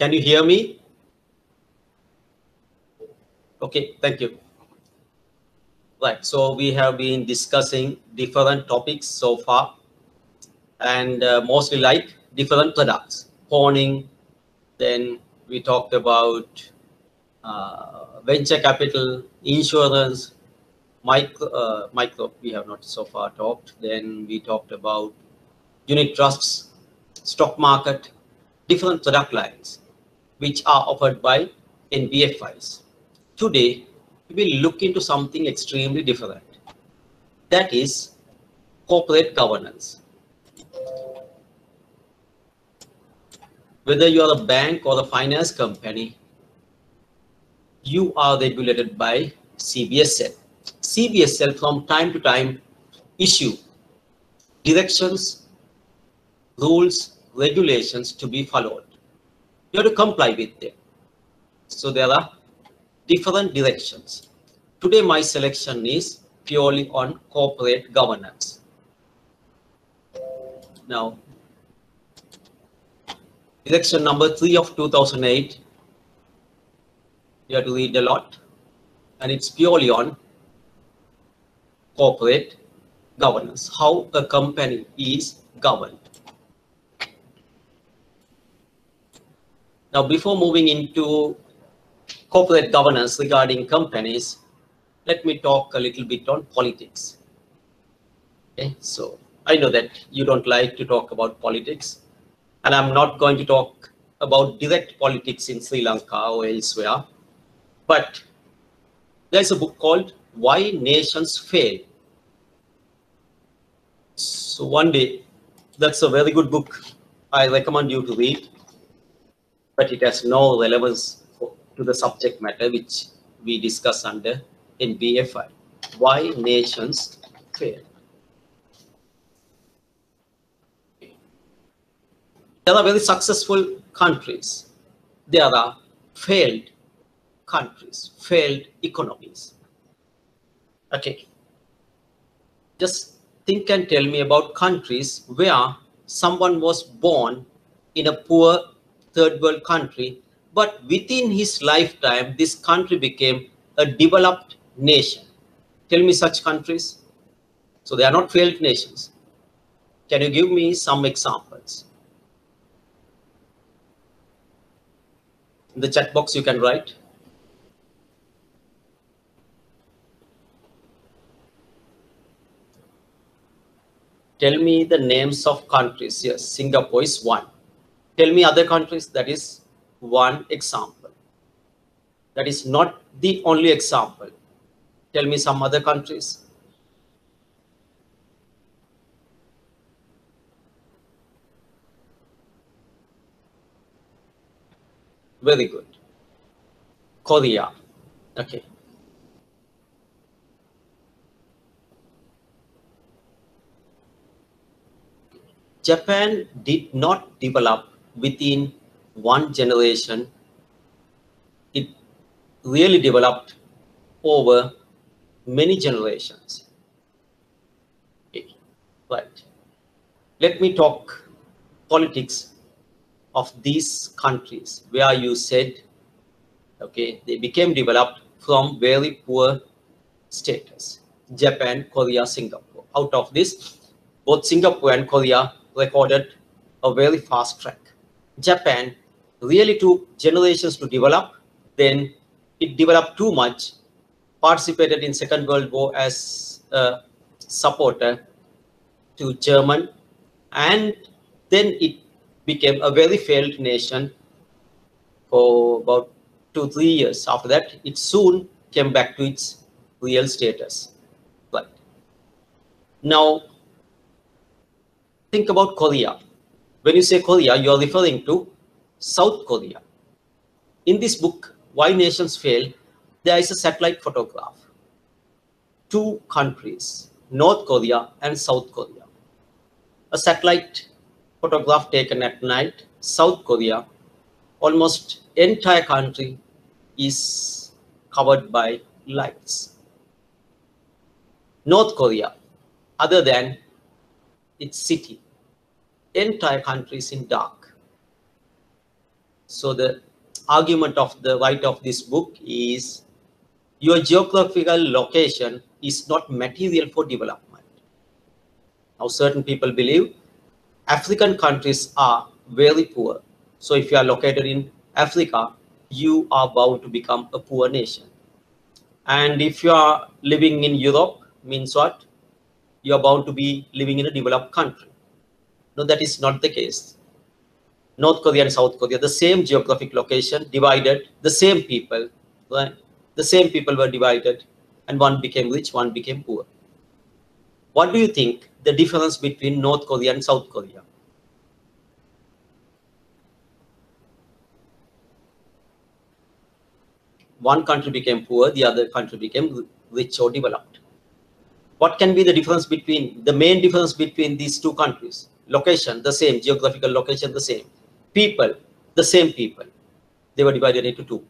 Can you hear me? Okay, thank you. Right, so we have been discussing different topics so far, and mostly like different products, pawning. Then we talked about venture capital, insurance, micro. We have not so far talked. Then we talked about unit trusts, stock market, different product lines, which are offered by NBFIs. Today, we will look into something extremely different. That is corporate governance. Whether you are a bank or a finance company, you are regulated by CBSL. CBSL from time to time issue directions, rules, regulations to be followed. You have to comply with them. So there are different directions. Today my selection is purely on corporate governance. Now, direction number 3 of 2008, you have to read a lot, and it's purely on corporate governance, how a company is governed. Now, before moving into corporate governance regarding companies, let me talk a little bit on politics. Okay, so I know that you don't like to talk about politics, and I'm not going to talk about direct politics in Sri Lanka or elsewhere, but there's a book called Why Nations Fail. So one day, that's a very good book. I recommend you to read, but it has no relevance to the subject matter which we discuss under NBFI. Why nations fail. There are very successful countries. There are failed countries, failed economies. Okay. Just think and tell me about countries where someone was born in a poor third world country, but within his lifetime, this country became a developed nation. Tell me such countries. So they are not failed nations. Can you give me some examples? In the chat box, you can write. Tell me the names of countries. Yes, Singapore is one. Tell me other countries. That is one example. That is not the only example. Tell me some other countries. Very good. Korea. Okay. Japan did not develop within one generation. It really developed over many generations. Okay. Right. Let me talk politics of these countries where you said, okay, they became developed from very poor status. Japan, Korea, Singapore. Out of this, both Singapore and Korea recorded a very fast track. Japan really took generations to develop. Then it developed too much, participated in Second World War as a supporter to German, and then it became a very failed nation for about 2-3 years. After that, it soon came back to its real status. Right. Now, think about Korea. When you say Korea, you are referring to South Korea. In this book, Why Nations Fail, there is a satellite photograph. Two countries, North Korea and South Korea. A satellite photograph taken at night, South Korea, almost entire country is covered by lights. North Korea, other than its city, entire country is in dark. So the argument of the writer of this book is your geographical location is not material for development. Now, certain people believe African countries are very poor. So if you are located in Africa, you are bound to become a poor nation. And if you are living in Europe, means what? You are bound to be living in a developed country. No, that is not the case. North Korea and South Korea, the same geographic location, divided, the same people, right? The same people were divided, and one became rich, one became poor. What do you think the difference between North Korea and South Korea? One country became poor, the other country became rich or developed. What can be the difference between, the main difference between these two countries? Location, the same, geographical location, the same. People, the same people. They were divided into two.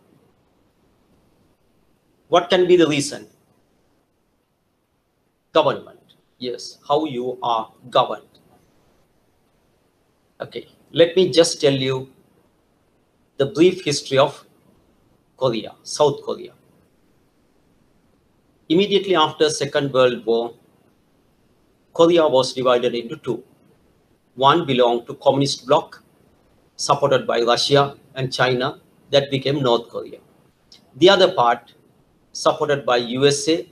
What can be the reason? Government. Yes, how you are governed. Okay, let me just tell you the brief history of Korea, South Korea. Immediately after Second World War, Korea was divided into two. One belonged to Communist bloc, supported by Russia and China, that became North Korea. The other part, supported by USA,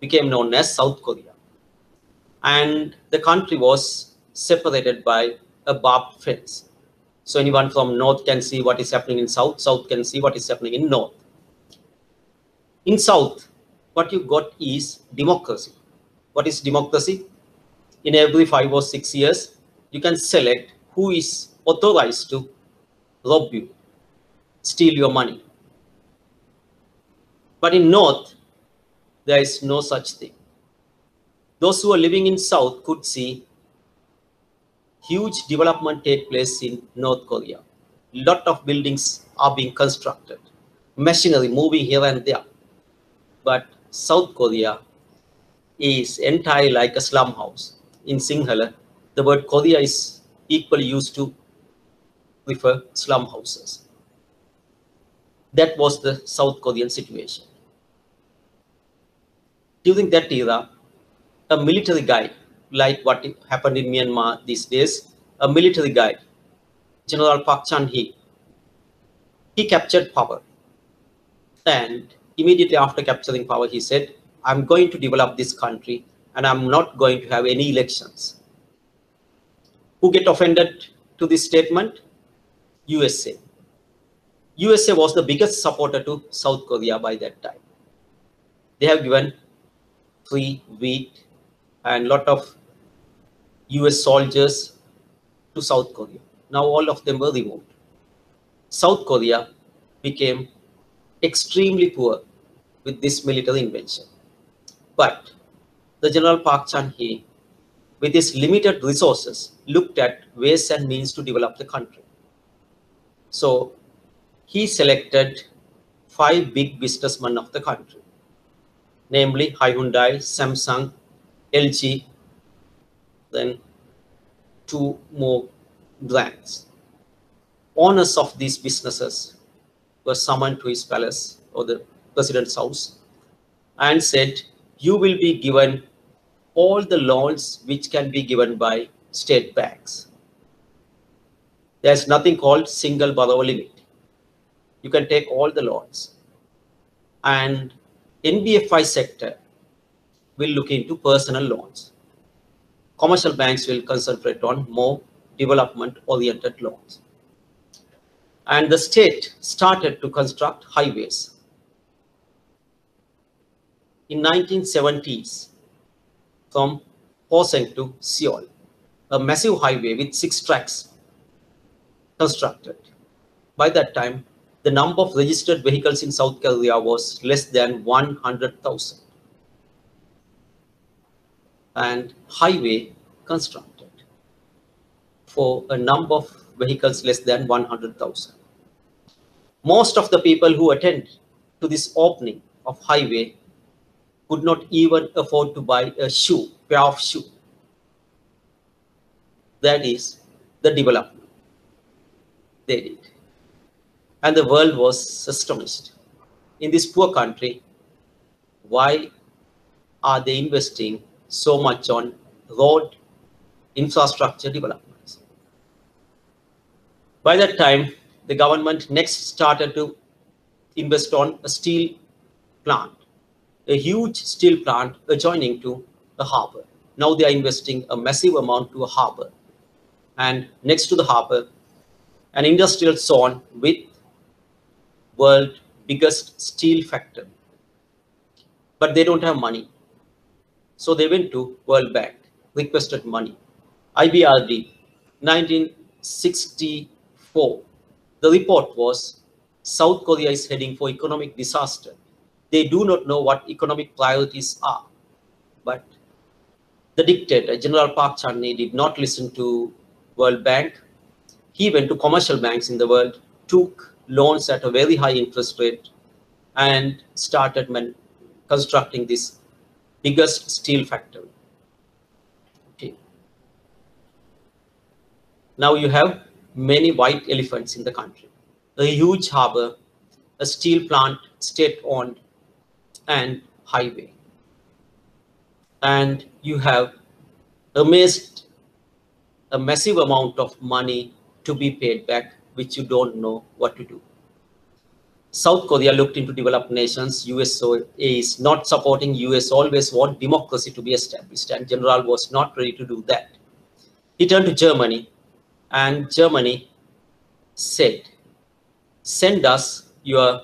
became known as South Korea. And the country was separated by a barbed fence. So anyone from North can see what is happening in South, South can see what is happening in North. In South, what you got is democracy. What is democracy? In every 5 or 6 years, you can select who is authorized to rob you, steal your money. But in North, there is no such thing. Those who are living in South could see huge development take place in North Korea. Lot of buildings are being constructed, machinery moving here and there. But South Korea is entirely like a slum house. In Sinhala, the word Korea is equally used to refer slum houses. That was the South Korean situation. During that era, a military guide, like what happened in Myanmar these days, a military guide, General Park Chan-hee, he captured power. And immediately after capturing power, he said, I'm going to develop this country and I'm not going to have any elections. Who get offended to this statement? USA. USA was the biggest supporter to South Korea by that time. They have given free wheat and lot of US soldiers to South Korea. Now all of them were removed. South Korea became extremely poor with this military invention. But the General Park Chan-hee, with his limited resources, looked at ways and means to develop the country. So he selected 5 big businessmen of the country, namely Hyundai, Samsung, LG, then 2 more brands. Owners of these businesses were summoned to his palace or the president's house and said, you will be given all the loans which can be given by state banks. There's nothing called single borrower limit. You can take all the loans. And NBFI sector will look into personal loans. Commercial banks will concentrate on more development-oriented loans. And the state started to construct highways. In 1970s, from Hoseng to Seoul, a massive highway with 6 tracks constructed. By that time, the number of registered vehicles in South Korea was less than 100,000. And highway constructed for a number of vehicles less than 100,000. Most of the people who attend to this opening of highway could not even afford to buy a pair of shoe. That is the development they did. And the world was astonished. In this poor country, why are they investing so much on road infrastructure developments? By that time, the government next started to invest on a steel plant, a huge steel plant adjoining to a harbor. Now they are investing a massive amount to a harbor. And next to the harbor, an industrial zone with world biggest steel factory. But they don't have money. So they went to World Bank, requested money. IBRD, 1964. The report was South Korea is heading for economic disaster. They do not know what economic priorities are. But the dictator, General Park Chung-hee, did not listen to World Bank. He went to commercial banks in the world, took loans at a very high interest rate, and started constructing this biggest steel factory. Okay. Now you have many white elephants in the country. A huge harbor, a steel plant, state-owned, and highway. And you have amassed a massive amount of money to be paid back, which you don't know what to do. South Korea looked into developed nations. USA is not supporting. US always want democracy to be established, and General was not ready to do that. He turned to Germany, and Germany said, send us your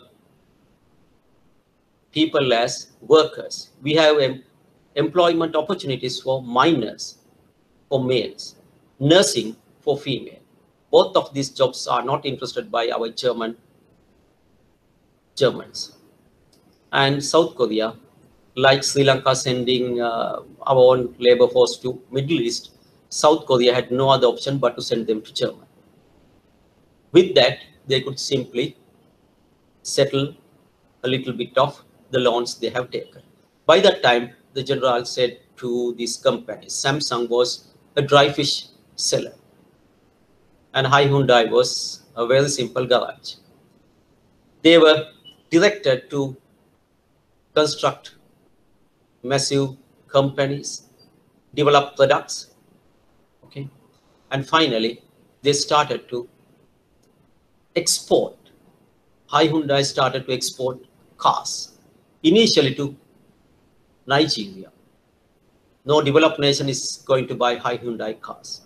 people as workers. We have employment opportunities for minors, for males, nursing for female. Both of these jobs are not interested by our Germans. And South Korea, like Sri Lanka sending our own labor force to Middle East, South Korea had no other option but to send them to Germany. With that, they could simply settle a little bit of the loans they have taken. By that time, the general said to these companies, Samsung was a dry fish seller, and Hyundai was a very simple garage. They were directed to construct massive companies, develop products, okay, and finally they started to export. Hyundai started to export cars, initially to Nigeria. No developed nation is going to buy Hyundai cars.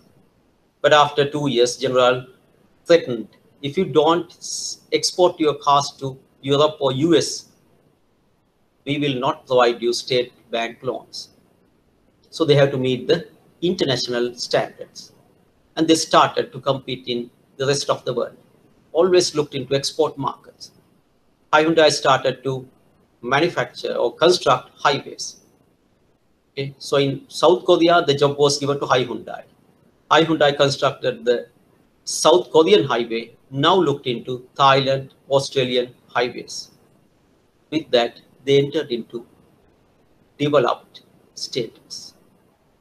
But after 2 years, General threatened, if you don't export your cars to Europe or US, we will not provide you state bank loans. So they have to meet the international standards. And they started to compete in the rest of the world. Always looked into export markets. Hyundai started to manufacture or construct highways. Okay. So in South Korea, the job was given to Hyundai. Hyundai constructed the South Korean highway, now looked into Thailand, Australian highways. With that, they entered into developed status.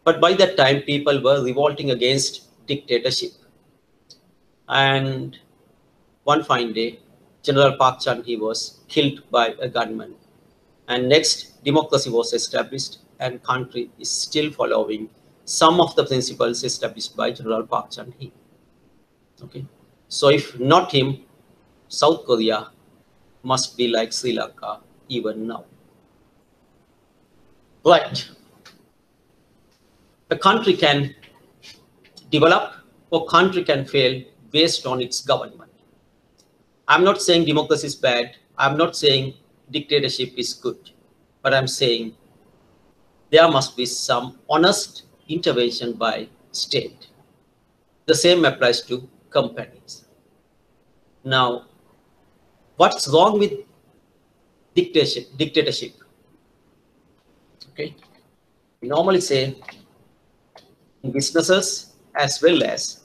But by that time, people were revolting against dictatorship. And one fine day, General Park Chung-hee was killed by a gunman. And next, democracy was established, and country is still following some of the principles established by General Park Chung-hee. Okay, so if not him, South Korea must be like Sri Lanka even now. Right. A country can develop or country can fail based on its government. I'm not saying democracy is bad. I'm not saying dictatorship is good. But I'm saying there must be some honest intervention by state. The same applies to companies. Now, what's wrong with dictatorship? Okay, we normally say in businesses as well as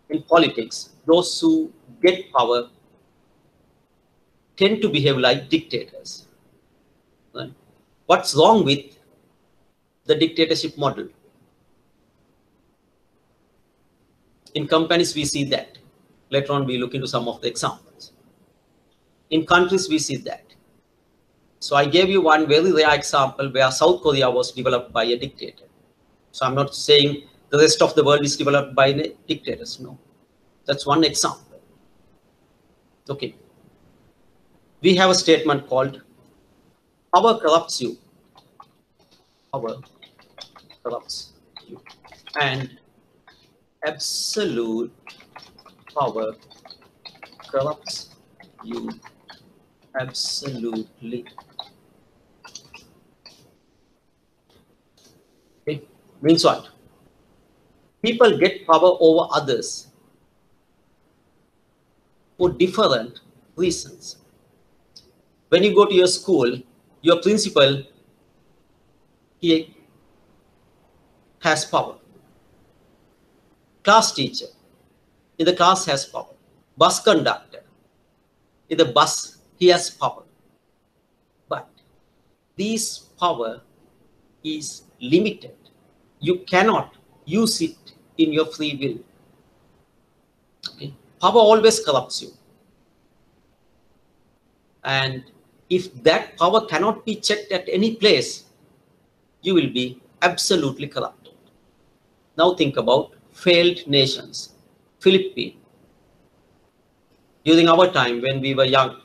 in politics, those who get power tend to behave like dictators. Right? What's wrong with the dictatorship model? In companies, we see that. Later on, we look into some of the examples. In countries, we see that. So I gave you one very rare example where South Korea was developed by a dictator. So I'm not saying the rest of the world is developed by dictators. No, that's one example. Okay. We have a statement called power corrupts you. Power corrupts you. And absolute power corrupts you absolutely. Okay. Means what? People get power over others for different reasons. When you go to your school, your principal, he has power. Class teacher in the class has power. Bus conductor in the bus, he has power. But this power is limited. You cannot use it in your free will. Okay? Power always corrupts you. And if that power cannot be checked at any place, you will be absolutely corrupted. Now think about failed nations. Philippines. During our time when we were young,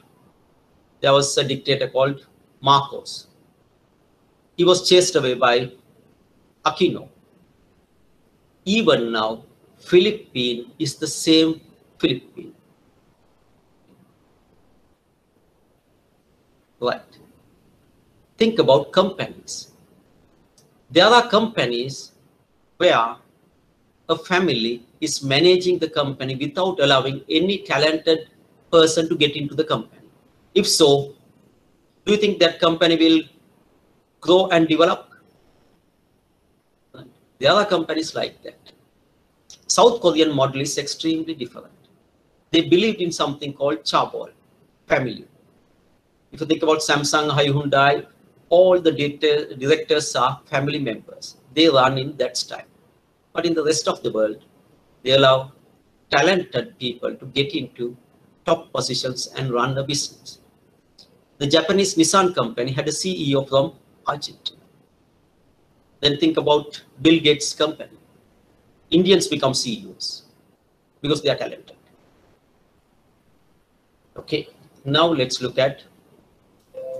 there was a dictator called Marcos. He was chased away by Aquino. Even now, Philippines is the same Philippines. Right. Think about companies. There are companies where a family is managing the company without allowing any talented person to get into the company. If so, do you think that company will grow and develop? There are companies like that. South Korean model is extremely different. They believed in something called chaebol, family. If you think about Samsung, Hyundai, all the directors are family members. They run in that style. But in the rest of the world, they allow talented people to get into top positions and run a business. The Japanese Nissan company had a CEO from Argentina. Then think about Bill Gates' company. Indians become CEOs because they are talented. Okay, now let's look at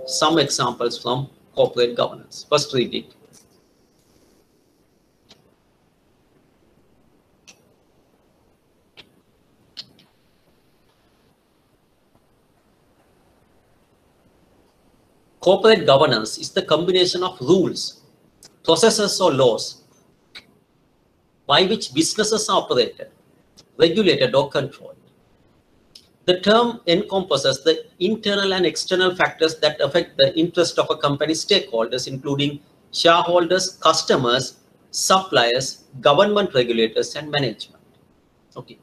some examples from corporate governance. First, read it. Corporate governance is the combination of rules, processes or laws by which businesses are operated, regulated or controlled. The term encompasses the internal and external factors that affect the interest of a company's stakeholders, including shareholders, customers, suppliers, government regulators, and management. Okay.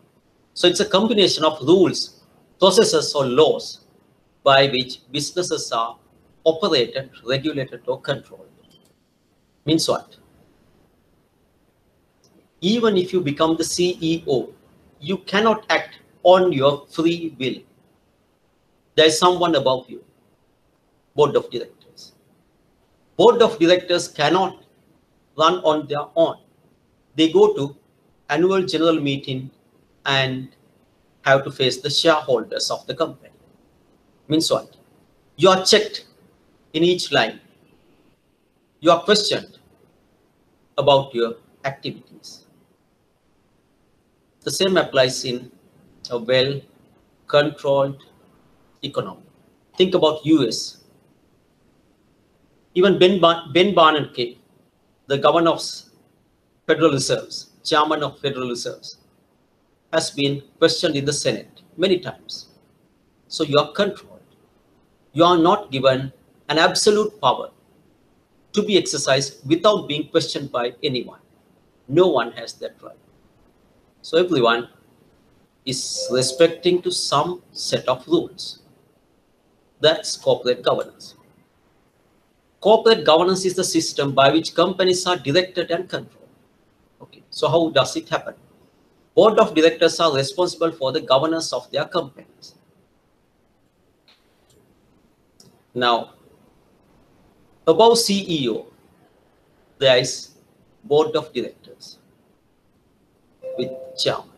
So it's a combination of rules, processes or laws by which businesses are operated, regulated or controlled. Means what? Even if you become the CEO, you cannot act on your free will. There is someone above you, board of directors. Board of directors cannot run on their own. They go to annual general meeting and have to face the shareholders of the company. Means what? You are checked in each line. You are questioned about your activities. The same applies in a well-controlled economy. Think about US. Even Ben Bernanke, the governor of Federal Reserves, chairman of Federal Reserves, has been questioned in the Senate many times. So you are controlled. You are not given an absolute power to be exercised without being questioned by anyone. No one has that right. So everyone is respecting to some set of rules. That's corporate governance. Corporate governance is the system by which companies are directed and controlled. Okay, so how does it happen? Board of directors are responsible for the governance of their companies. Now, above CEO, there is board of directors with chairman.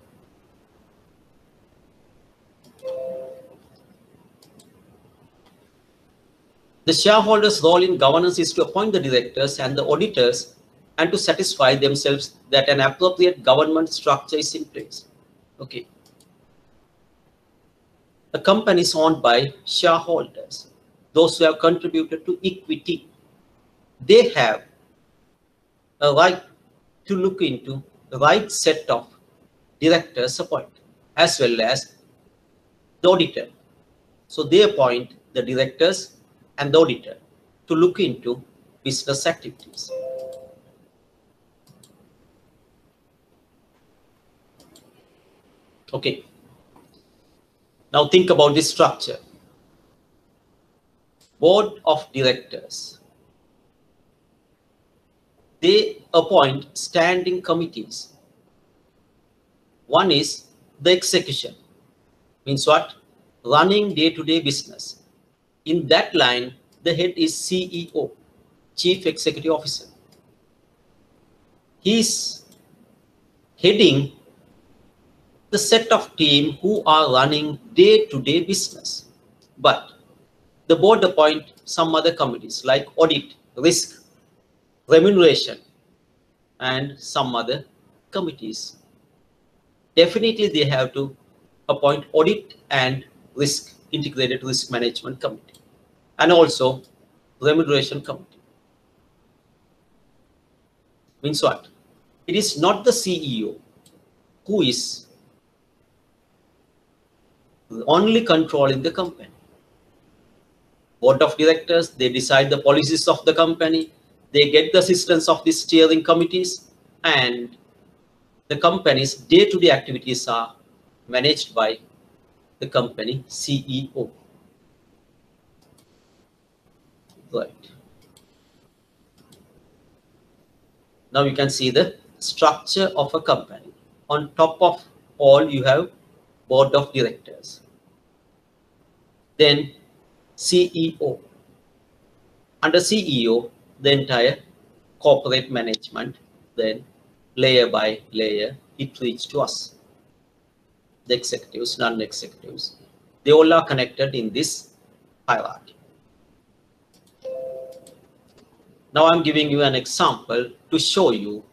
The shareholders' role in governance is to appoint the directors and the auditors and to satisfy themselves that an appropriate government structure is in place. Okay. The company is owned by shareholders, those who have contributed to equity. They have a right to look into the right set of directors appointed, as well as the auditor. So they appoint the directors and the auditor to look into business activities. Okay. Now think about this structure. Board of directors. They appoint standing committees. One is the execution. Means what? Running day-to-day business. In that line, the head is CEO, Chief Executive Officer. He is heading the set of team who are running day-to-day business. But the board appoint some other committees like audit, risk, remuneration, and some other committees. Definitely they have to appoint audit and risk, integrated risk management committee, and also remuneration committee. Means what? It is not the CEO who is only controlling the company. Board of directors, they decide the policies of the company, they get the assistance of the steering committees, and the company's day-to-day activities are managed by the company CEO. Right. Now you can see the structure of a company. On top of all, you have board of directors. Then CEO. Under CEO, the entire corporate management, then layer by layer, it reaches to us. The executives, non-executives, they all are connected in this hierarchy. Now I'm giving you an example to show you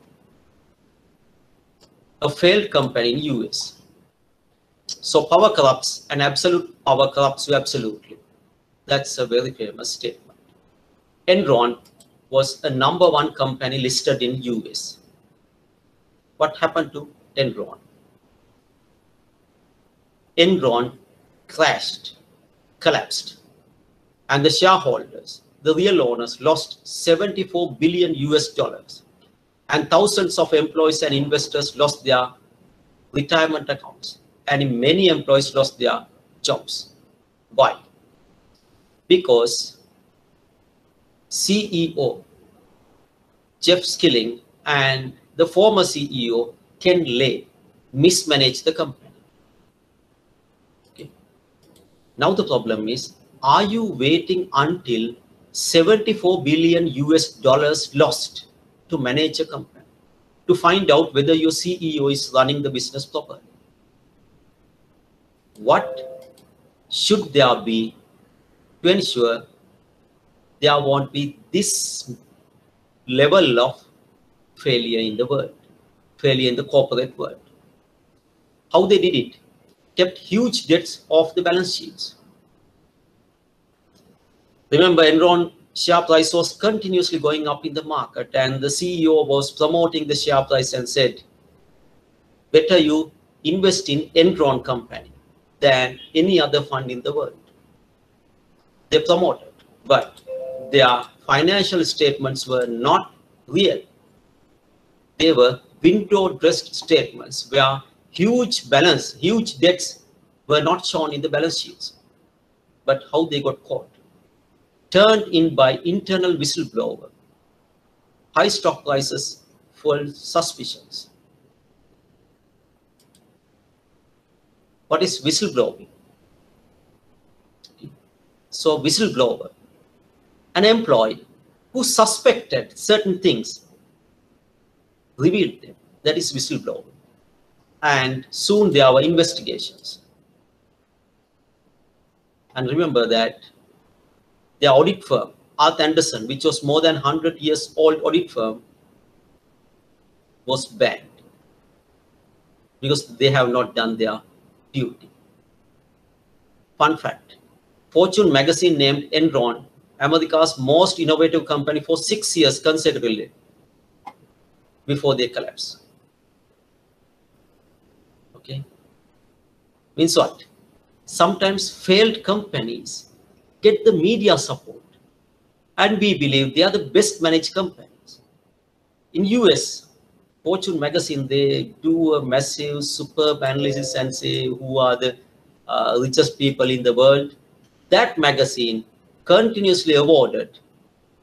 a failed company in US. So power corrupts and absolute power corrupts you absolutely. That's a very famous statement. Enron was a #1 company listed in US. What happened to Enron? Enron crashed, collapsed, and the shareholders, the real owners, lost 74 billion US dollars, and thousands of employees and investors lost their retirement accounts, and many employees lost their jobs. Why? Because CEO Jeff Skilling and the former CEO Ken Lay mismanaged the company. Okay. Now the problem is, are you waiting until 74 billion US dollars lost to manage a company to find out whether your CEO is running the business properly? What should there be to ensure there won't be this level of failure in the world, failure in the corporate world? How they did it? Kept huge debts off the balance sheets. Remember, Enron share price was continuously going up in the market, and the CEO was promoting the share price and said, better you invest in Enron company than any other fund in the world. They promoted, but their financial statements were not real. They were window-dressed statements where huge debts were not shown in the balance sheets. But how they got caught? Turned in by internal whistleblower. High stock prices fueled suspicions. What is whistleblowing? So whistleblower, An employee who suspected certain things revealed them. That is whistleblower. And soon there were investigations. And remember that the audit firm, Arthur Andersen, which was more than 100 years old audit firm, was banned because they have not done their duty. Fun fact, Fortune magazine named Enron America's most innovative company for 6 years consecutively before they collapse. Okay. Means what? Sometimes failed companies get the media support and we believe they are the best managed companies. In US, Fortune magazine, they do a massive superb analysis and say who are the richest people in the world. That magazine continuously awarded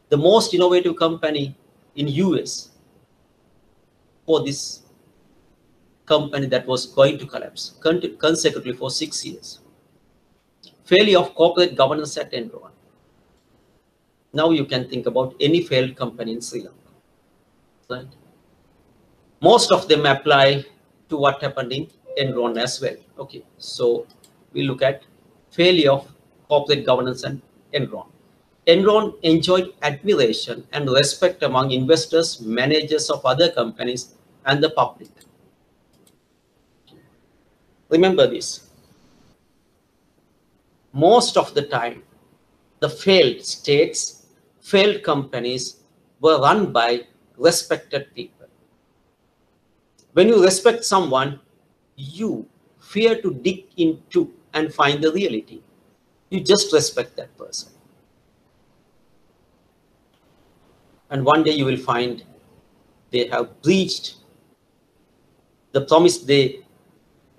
the most innovative company in US for this company that was going to collapse consecutively for 6 years. Failure of corporate governance at Enron. Now you can think about any failed company in Sri Lanka. Right? Most of them apply to what happened in Enron as well. Okay, so we look at failure of corporate governance and Enron. Enron enjoyed admiration and respect among investors, managers of other companies, and the public. Remember this. Most of the time, the failed states, failed companies were run by respected people. When you respect someone, you fear to dig into and find the reality. You just respect that person. And one day you will find they have breached the promise they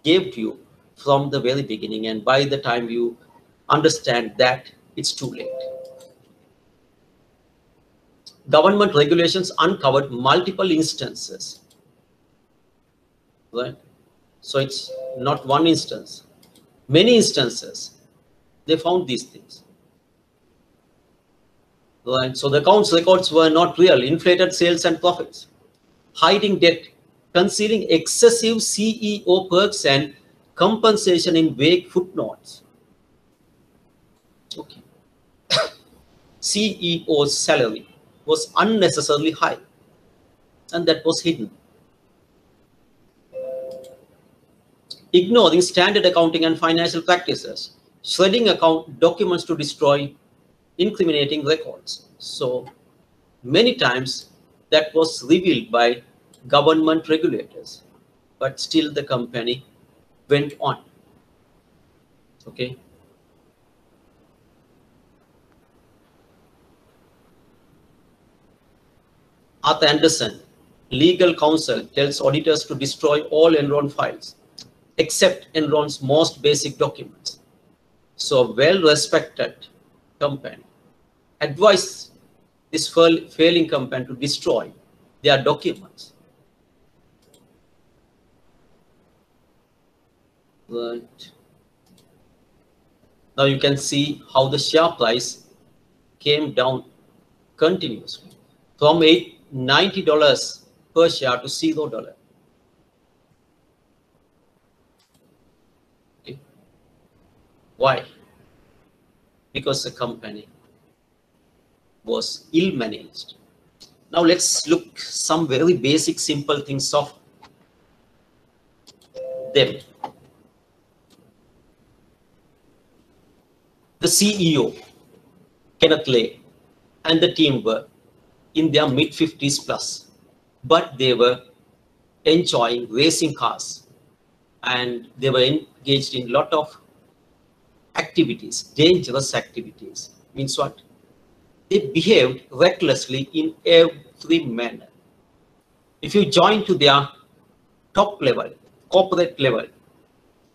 gave to you from the very beginning. And by the time you understand that, it's too late. Government regulations uncovered multiple instances. Right? So it's not one instance. Many instances, they found these things. Right? So the accounts records were not real, inflated sales and profits, hiding debt, concealing excessive CEO perks and compensation in vague footnotes. Okay. CEO's salary was unnecessarily high, and that was hidden. Ignoring standard accounting and financial practices, shredding account documents to destroy incriminating records. So many times that was revealed by government regulators, but still the company went on. Okay. Arthur Andersen, legal counsel, tells auditors to destroy all Enron files, except Enron's most basic documents. So a well-respected company advised this failing company to destroy their documents. Right. Now you can see how the share price came down continuously from $90 per share to $0. Okay. Why? Because the company was ill-managed. Now let's look some very basic, simple things of them. The CEO, Kenneth Lay, and the team were in their mid-50s plus, but they were enjoying racing cars and they were engaged in a lot of activities, dangerous activities. Means what? They behaved recklessly in every manner. If you join to their top level, corporate level,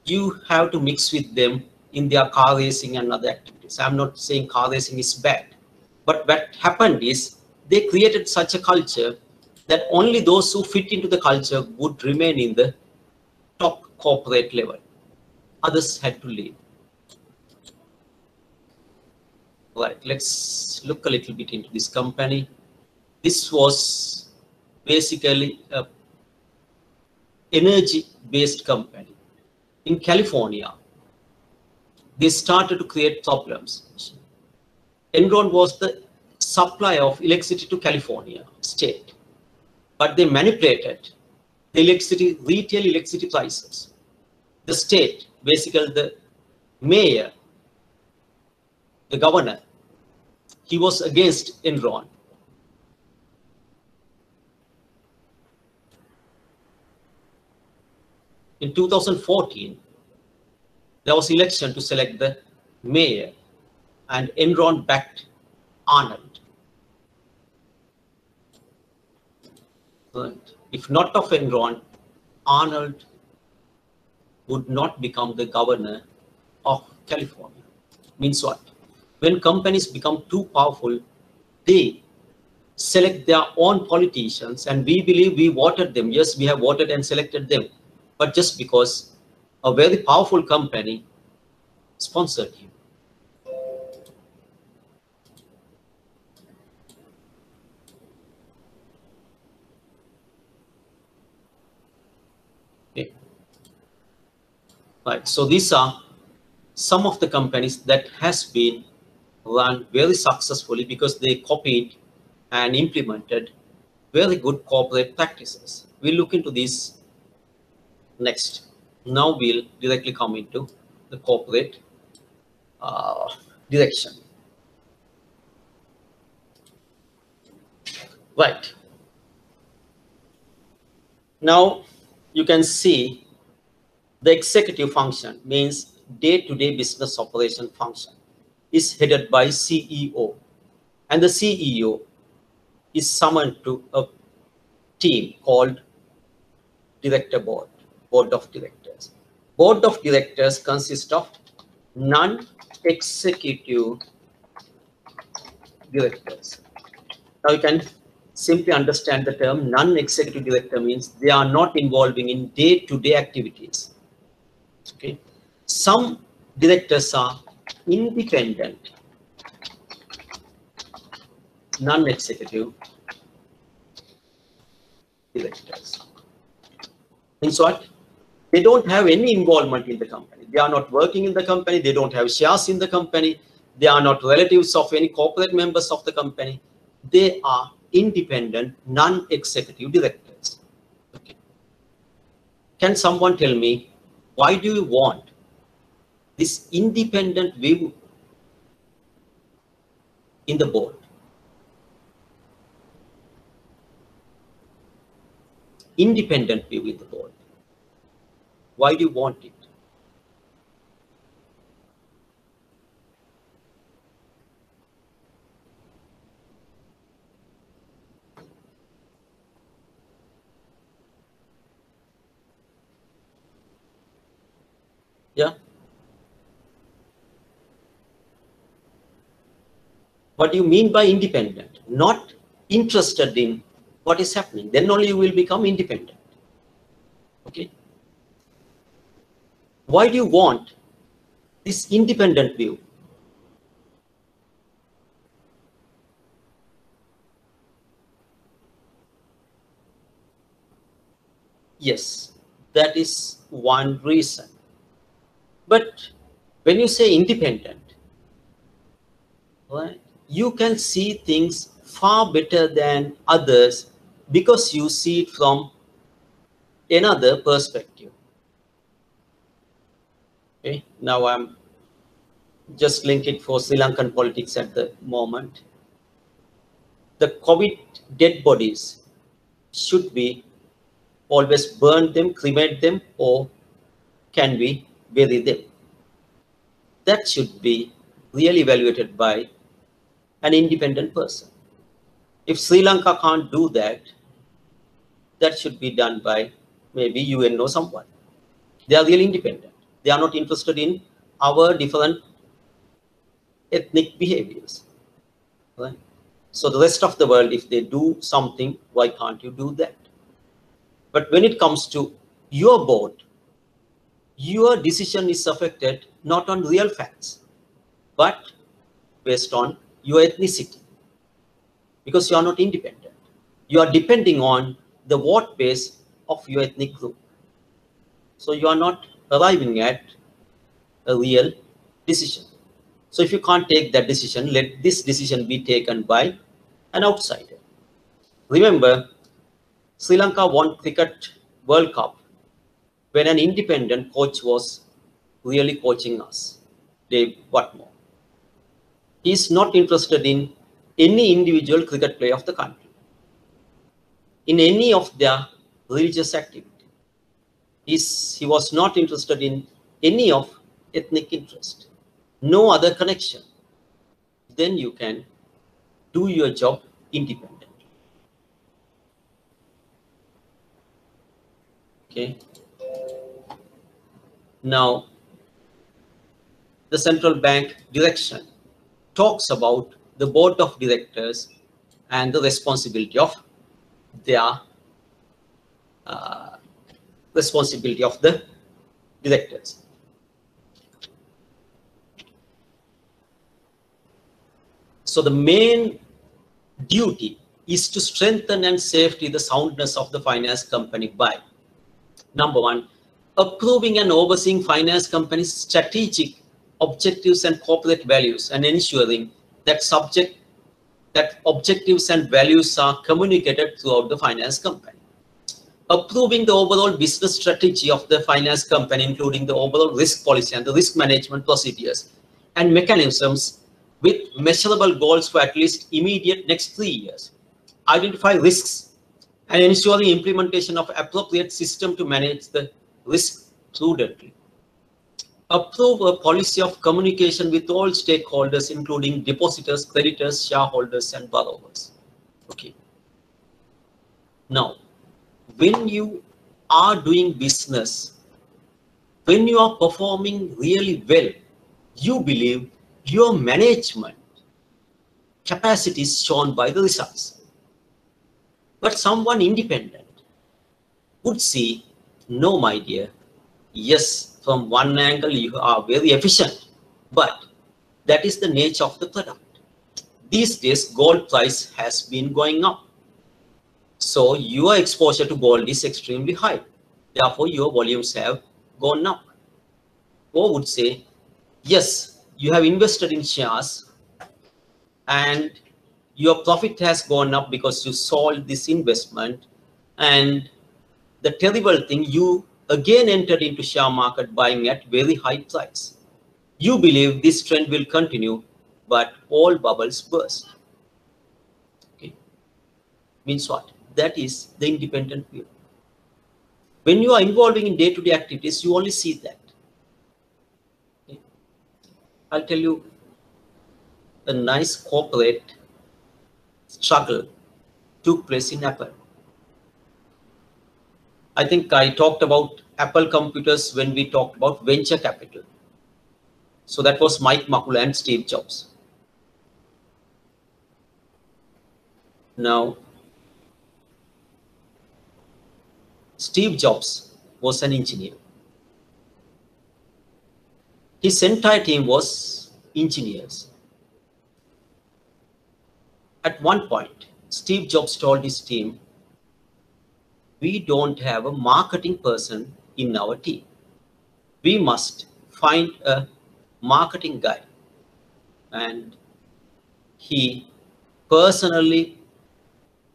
you have to mix with them in their car racing and other activities. I'm not saying car racing is bad, but what happened is they created such a culture that only those who fit into the culture would remain in the top corporate level. Others had to leave. Right, let's look a little bit into this company. This was basically a energy-based company in California. They started to create problems. Enron was the supplier of electricity to California state, but they manipulated the retail electricity prices. The state, basically the mayor, the governor, he was against Enron. In 2014, there was election to select the mayor, and Enron backed Arnold. But if not of Enron, Arnold would not become the governor of California. Means what? When companies become too powerful, they select their own politicians, and we believe we voted them. Yes, we have voted and selected them, but just because a very powerful company sponsored him. Okay. Right. So these are some of the companies that has been run very successfully because they copied and implemented very good corporate practices. We'll look into this next. Now we'll directly come into the corporate direction. Right. Now you can see the executive function, means day-to-day business operation function, is headed by CEO, and the CEO is summoned to a team called director board of directors. Board of directors consist of non-executive directors. Now you can simply understand the term non-executive director means they are not involving in day-to-day activities. Okay. Some directors are independent, non-executive directors. Means what? They don't have any involvement in the company. They are not working in the company. They don't have shares in the company. They are not relatives of any corporate members of the company. They are independent, non-executive directors. Okay. Can someone tell me, why do you want this independent view in the board? Independent view in the board. Why do you want it? Yeah. What do you mean by independent? Not interested in what is happening. Then only you will become independent. Okay. Why do you want this independent view? Yes, that is one reason. But when you say independent, right, you can see things far better than others because you see it from another perspective. Okay, now I'm just link it for Sri Lankan politics at the moment. The COVID dead bodies should be always burn them, cremate them, or can we bury them? That should be really evaluated by an independent person. If Sri Lanka can't do that, that should be done by maybe UN or someone. They are really independent. They are not interested in our different ethnic behaviors. Right? So the rest of the world, if they do something, why can't you do that? But when it comes to your board, your decision is affected not on real facts, but based on your ethnicity, because you are not independent. You are depending on the vote base of your ethnic group. So you are not arriving at a real decision. So if you can't take that decision, let this decision be taken by an outsider. Remember, Sri Lanka won Cricket World Cup when an independent coach was really coaching us, Dave Watmore. He is not interested in any individual cricket player of the country, in any of their religious activity. He was not interested in any of ethnic interest, no other connection. Then you can do your job independently. Okay. Now, the central bank direction talks about the board of directors and the responsibility of their responsibility of the directors. So the main duty is to strengthen and safety the soundness of the finance company by, number one, approving and overseeing finance companies' strategic objectives and corporate values, and ensuring that objectives and values are communicated throughout the finance company. Approving the overall business strategy of the finance company, including the overall risk policy and the risk management procedures and mechanisms with measurable goals for at least immediate next 3 years. Identify risks and ensuring implementation of appropriate system to manage the risk prudently. Approve a policy of communication with all stakeholders, including depositors, creditors, shareholders, and borrowers. Okay. Now, when you are doing business, when you are performing really well, you believe your management capacity is shown by the results. But someone independent would see, no, my dear, yes, from one angle you are very efficient, but that is the nature of the product. These days, gold price has been going up. So your exposure to gold is extremely high. Therefore, your volumes have gone up. Or would say, yes, you have invested in shares and your profit has gone up because you sold this investment, and the terrible thing, you again entered into share market buying at very high price. You believe this trend will continue, but all bubbles burst. Okay. Means what? That is the independent view. When you are involving in day-to-day activities, you only see that. Okay. I'll tell you a nice corporate struggle took place in Apple. I think I talked about Apple computers when we talked about venture capital. So that was Mike Makula and Steve Jobs. Now, Steve Jobs was an engineer. His entire team was engineers. At one point, Steve Jobs told his team, we don't have a marketing person in our team. We must find a marketing guy. And he personally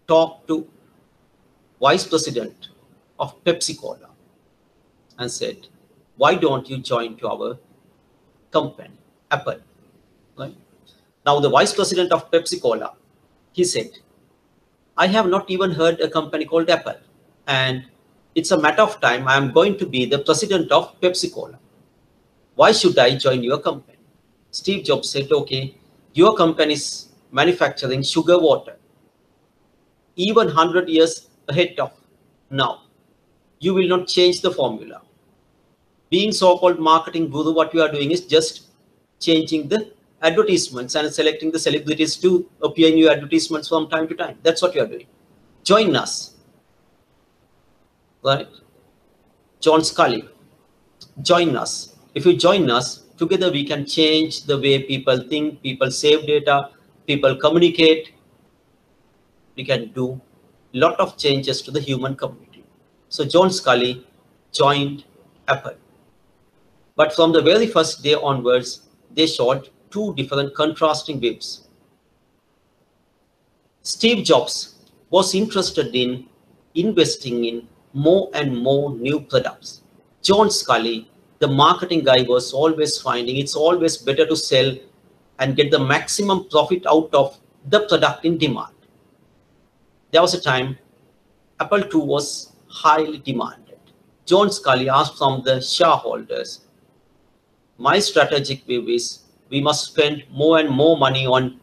talked to vice president of Pepsi-Cola and said, why don't you join to our company, Apple? Right? Now, the vice president of Pepsi-Cola, he said, I have not even heard a company called Apple. And it's a matter of time, I am going to be the president of Pepsi-Cola. Why should I join your company? Steve Jobs said, okay, your company is manufacturing sugar water, even 100 years ahead of now. You will not change the formula. Being so-called marketing guru, what you are doing is just changing the advertisements and selecting the celebrities to appear in your advertisements from time to time. That's what you are doing. Join us. Right? John Scully, join us. If you join us, together we can change the way people think, people save data, people communicate. We can do a lot of changes to the human community. So John Sculley joined Apple. But from the very first day onwards, they showed two different contrasting waves. Steve Jobs was interested in investing in more and more new products. John Sculley, the marketing guy, was always finding it's always better to sell and get the maximum profit out of the product in demand. There was a time Apple II was highly demanded. John Sculley asked from the shareholders, my strategic view is we must spend more and more money on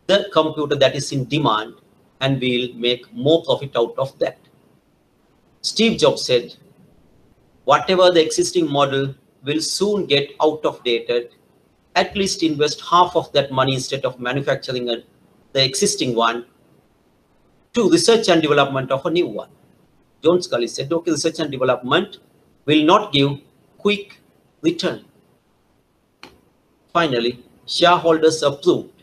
the computer that is in demand, and we'll make more profit out of that. Steve Jobs said, whatever the existing model will soon get out of date, at least invest half of that money instead of manufacturing the existing one to research and development of a new one. John Sculley said, okay, research and development will not give quick return. Finally, shareholders approved.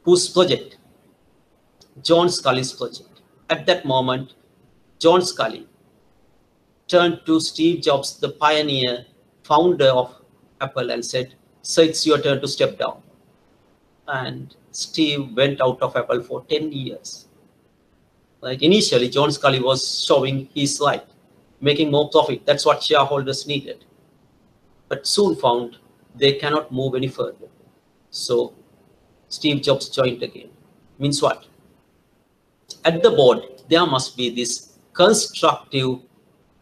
Whose project? John Sculley's project. At that moment, John Sculley turned to Steve Jobs, the pioneer, founder of Apple, and said, so it's your turn to step down. And Steve went out of Apple for 10 years. Like initially, John Sculley was showing his light, making more profit. That's what shareholders needed. But soon found they cannot move any further. So Steve Jobs joined again. Means what? At the board, there must be this constructive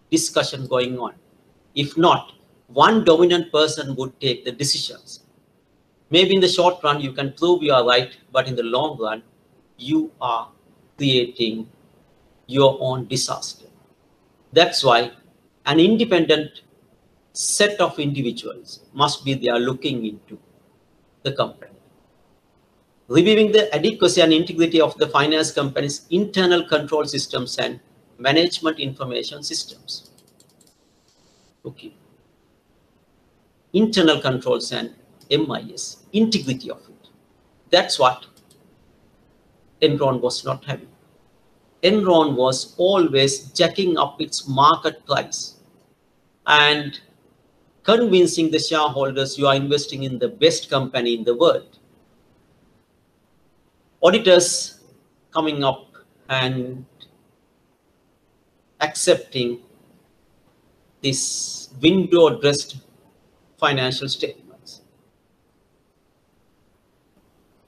discussion going on. If not, one dominant person would take the decisions. Maybe in the short run, you can prove you are right, but in the long run, you are creating your own disaster. That's why an independent set of individuals must be there looking into the company, reviewing the adequacy and integrity of the finance company's internal control systems and management information systems. Okay. Internal controls and MIS, integrity of it. That's what Enron was not having. Enron was always jacking up its market price and convincing the shareholders you are investing in the best company in the world. Auditors coming up and accepting this window-dressed financial statements.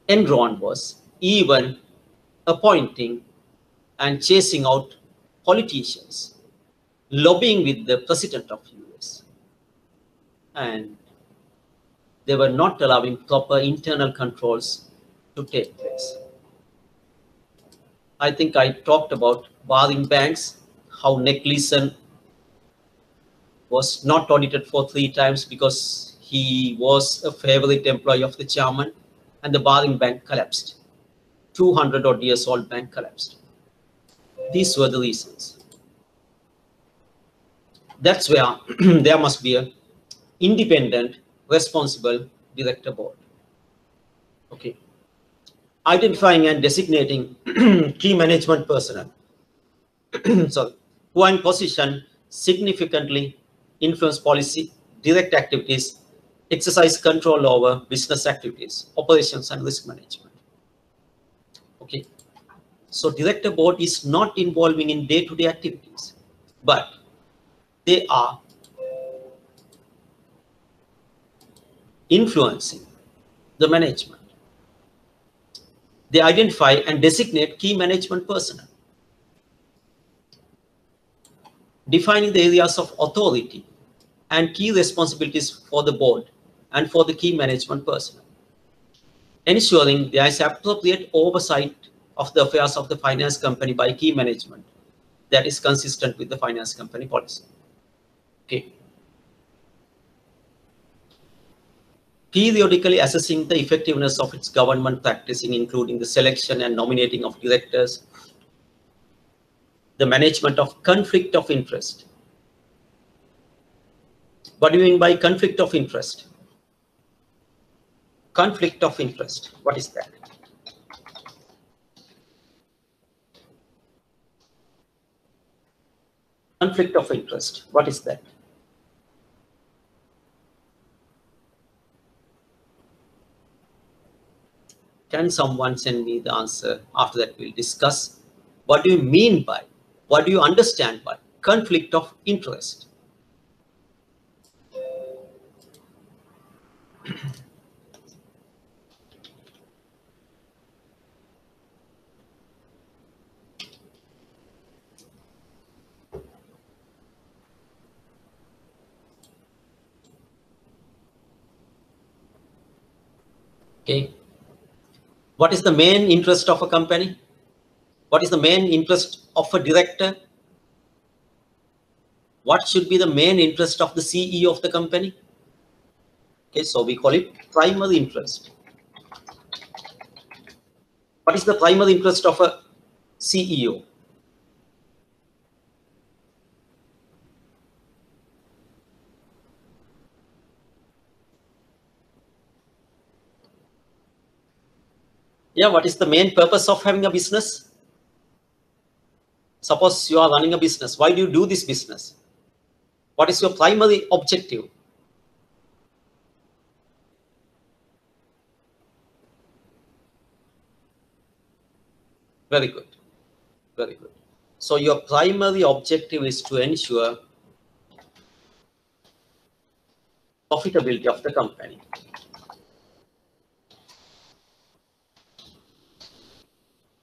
Enron was even appointing and chasing out politicians, lobbying with the president of US. And they were not allowing proper internal controls to take place. I think I talked about barring banks, how Nick Leeson was not audited for 3 times because he was a favorite employee of the chairman, and the barring bank collapsed. 200 odd years old bank collapsed. These were the reasons. That's where there must be an independent, responsible director board. Okay. Identifying and designating key management personnel sorry, who are in position significantly influence policy, direct activities, exercise control over business activities, operations, and risk management. Okay. So director board is not involving in day-to-day activities, but they are influencing the management. They identify and designate key management personnel, defining the areas of authority and key responsibilities for the board and for the key management personnel, ensuring there is appropriate oversight of the affairs of the finance company by key management that is consistent with the finance company policy. Okay. Periodically assessing the effectiveness of its government practicing, including the selection and nominating of directors, the management of conflict of interest, What do you mean by conflict of interest? Conflict of interest, what is that? Conflict of interest, what is that? Can someone send me the answer? After that, we'll discuss. What do you mean by, what do you understand by conflict of interest? Okay. What is the main interest of a company? What is the main interest of a director? What should be the main interest of the CEO of the company? Okay, so we call it primary interest. What is the primary interest of a CEO? Yeah, what is the main purpose of having a business? Suppose you are running a business. Why do you do this business? What is your primary objective? Very good. Very good. So your primary objective is to ensure profitability of the company.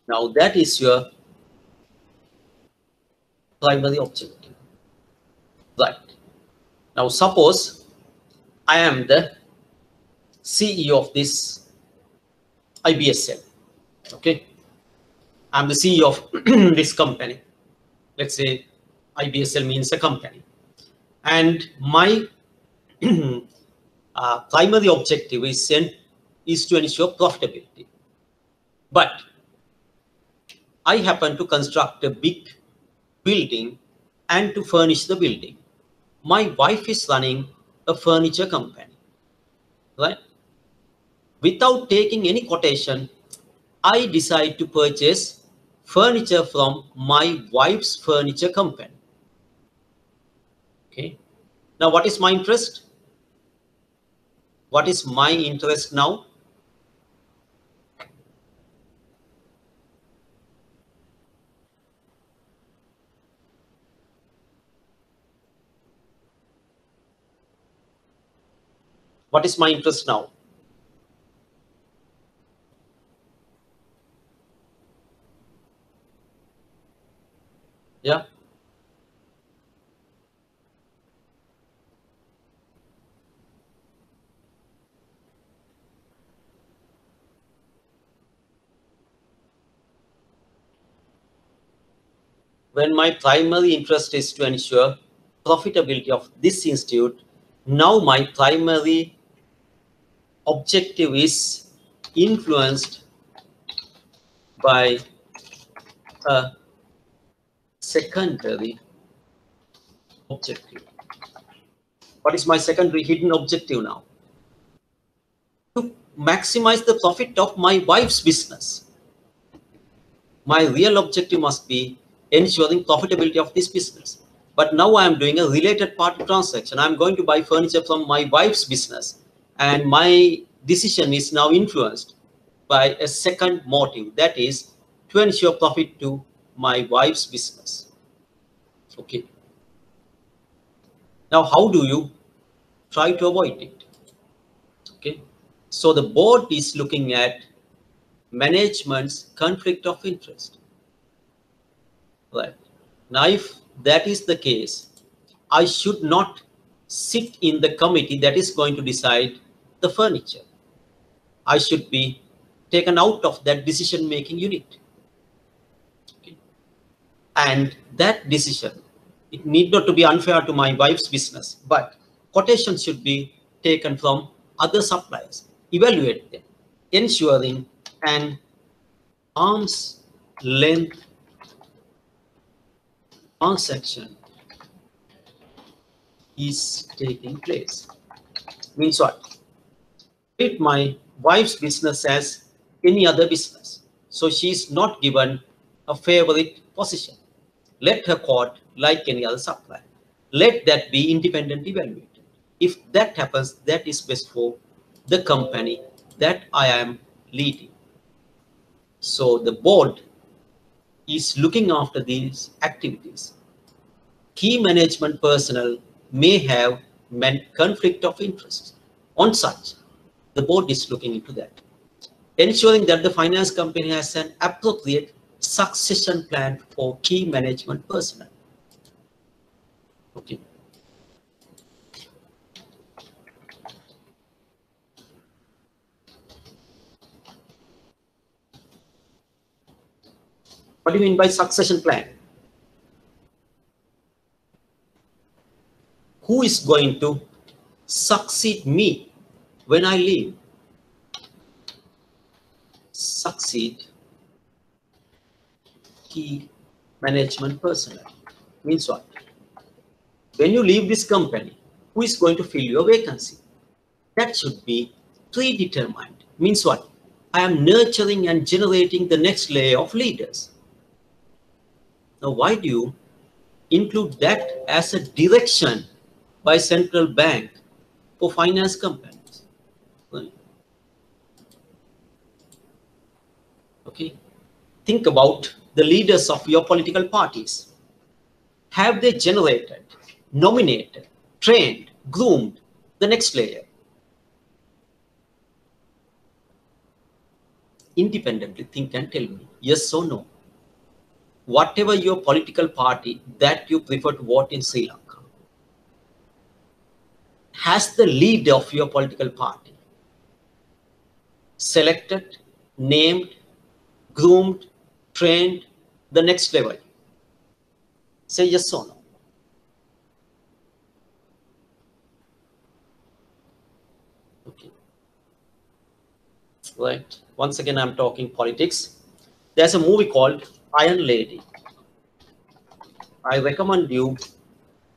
Now that is your primary objective. Right. Now suppose I am the CEO of this IBSL. Okay. I'm the CEO of this company. Let's say IBSL means a company. And my primary objective is to ensure profitability. But I happen to construct a big building and to furnish the building. My wife is running a furniture company, right? Without taking any quotation, I decide to purchase furniture from my wife's furniture company. Okay. Now, what is my interest? What is my interest now? What is my interest now? Yeah. When my primary interest is to ensure profitability of this institute, now my primary objective is influenced by a secondary objective. What is my secondary hidden objective now? To maximize the profit of my wife's business. My real objective must be ensuring profitability of this business. But now I am doing a related party transaction. I'm going to buy furniture from my wife's business, and my decision is now influenced by a second motive, that is to ensure profit to my wife's business. Okay. Now, how do you try to avoid it? Okay. So the board is looking at management's conflict of interest. Right. Now, if that is the case, I should not sit in the committee that is going to decide the furniture. I should be taken out of that decision-making unit. Okay. And that decision, it need not to be unfair to my wife's business, but quotation should be taken from other suppliers. Evaluate them, ensuring an arm's length transaction is taking place. Means what? Treat my wife's business as any other business. So she is not given a favorite position. Let her quote like any other supplier. Let that be independent evaluated. If that happens, that is best for the company that I am leading. So the board is looking after these activities. Key management personnel may have conflict of interest. On such, the board is looking into that, ensuring that the finance company has an appropriate succession plan for key management personnel. Okay. What do you mean by succession plan? Who is going to succeed me when I leave? Succeed key management personnel. Means what? When you leave this company, who is going to fill your vacancy? That should be predetermined. Means what? I am nurturing and generating the next layer of leaders. Now, why do you include that as a direction by central bank for finance companies? Okay. Think about the leaders of your political parties. Have they generated, nominated, trained, groomed the next layer? Independently think and tell me, yes or no. Whatever your political party that you prefer to vote in Sri Lanka, has the leader of your political party selected, named, groomed, trained the next level? Say yes or no. Okay. Right. Once again, I'm talking politics. There's a movie called Iron Lady. I recommend you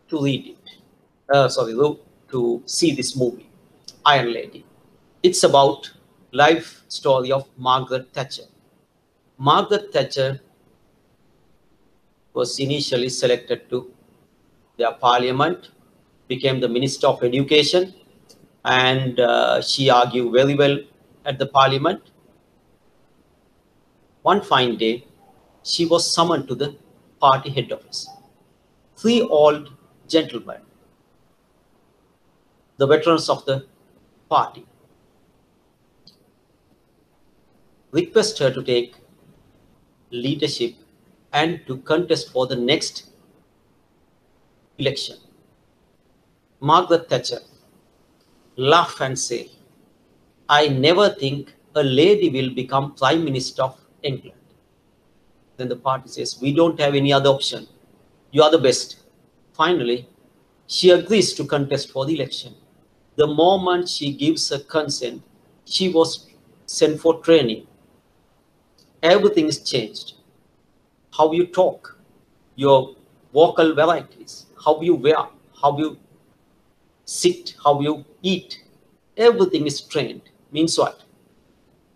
to read it. To see this movie, Iron Lady. It's about life story of Margaret Thatcher. Margaret Thatcher was initially selected to their parliament, became the Minister of Education, and she argued very well at the parliament. One fine day, she was summoned to the party head office. Three old gentlemen, the veterans of the party, request her to take leadership and to contest for the next election. Margaret Thatcher laughed and said, I never think a lady will become Prime Minister of England. Then the party says, we don't have any other option. You are the best. Finally, she agrees to contest for the election. The moment she gives her consent, she was sent for training. Everything is changed. How you talk, your vocal varieties, how you wear, how you sit, how you eat, everything is trained. Means what?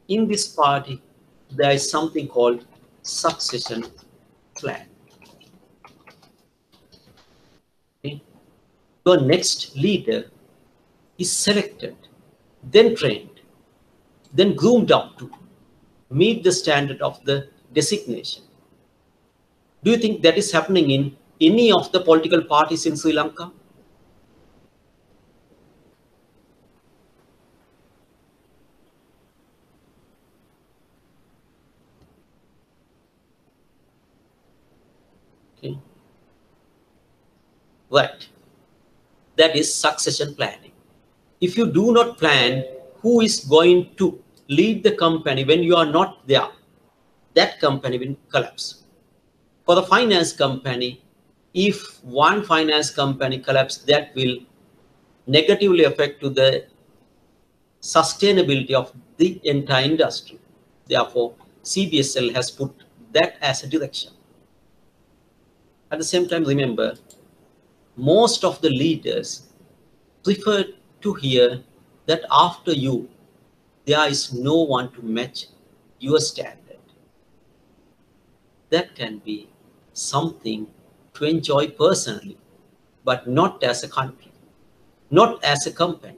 In this party, there is something called succession plan. Okay? Your next leader is selected, then trained, then groomed up to meet the standard of the designation. Do you think that is happening in any of the political parties in Sri Lanka? Okay. Right. That is succession planning. If you do not plan who is going to lead the company when you are not there, that company will collapse. For the finance company, if one finance company collapses, that will negatively affect to the sustainability of the entire industry. Therefore, CBSL has put that as a direction. At the same time, remember, most of the leaders prefer to hear that after you, there is no one to match your standard. That can be something to enjoy personally, but not as a country, not as a company.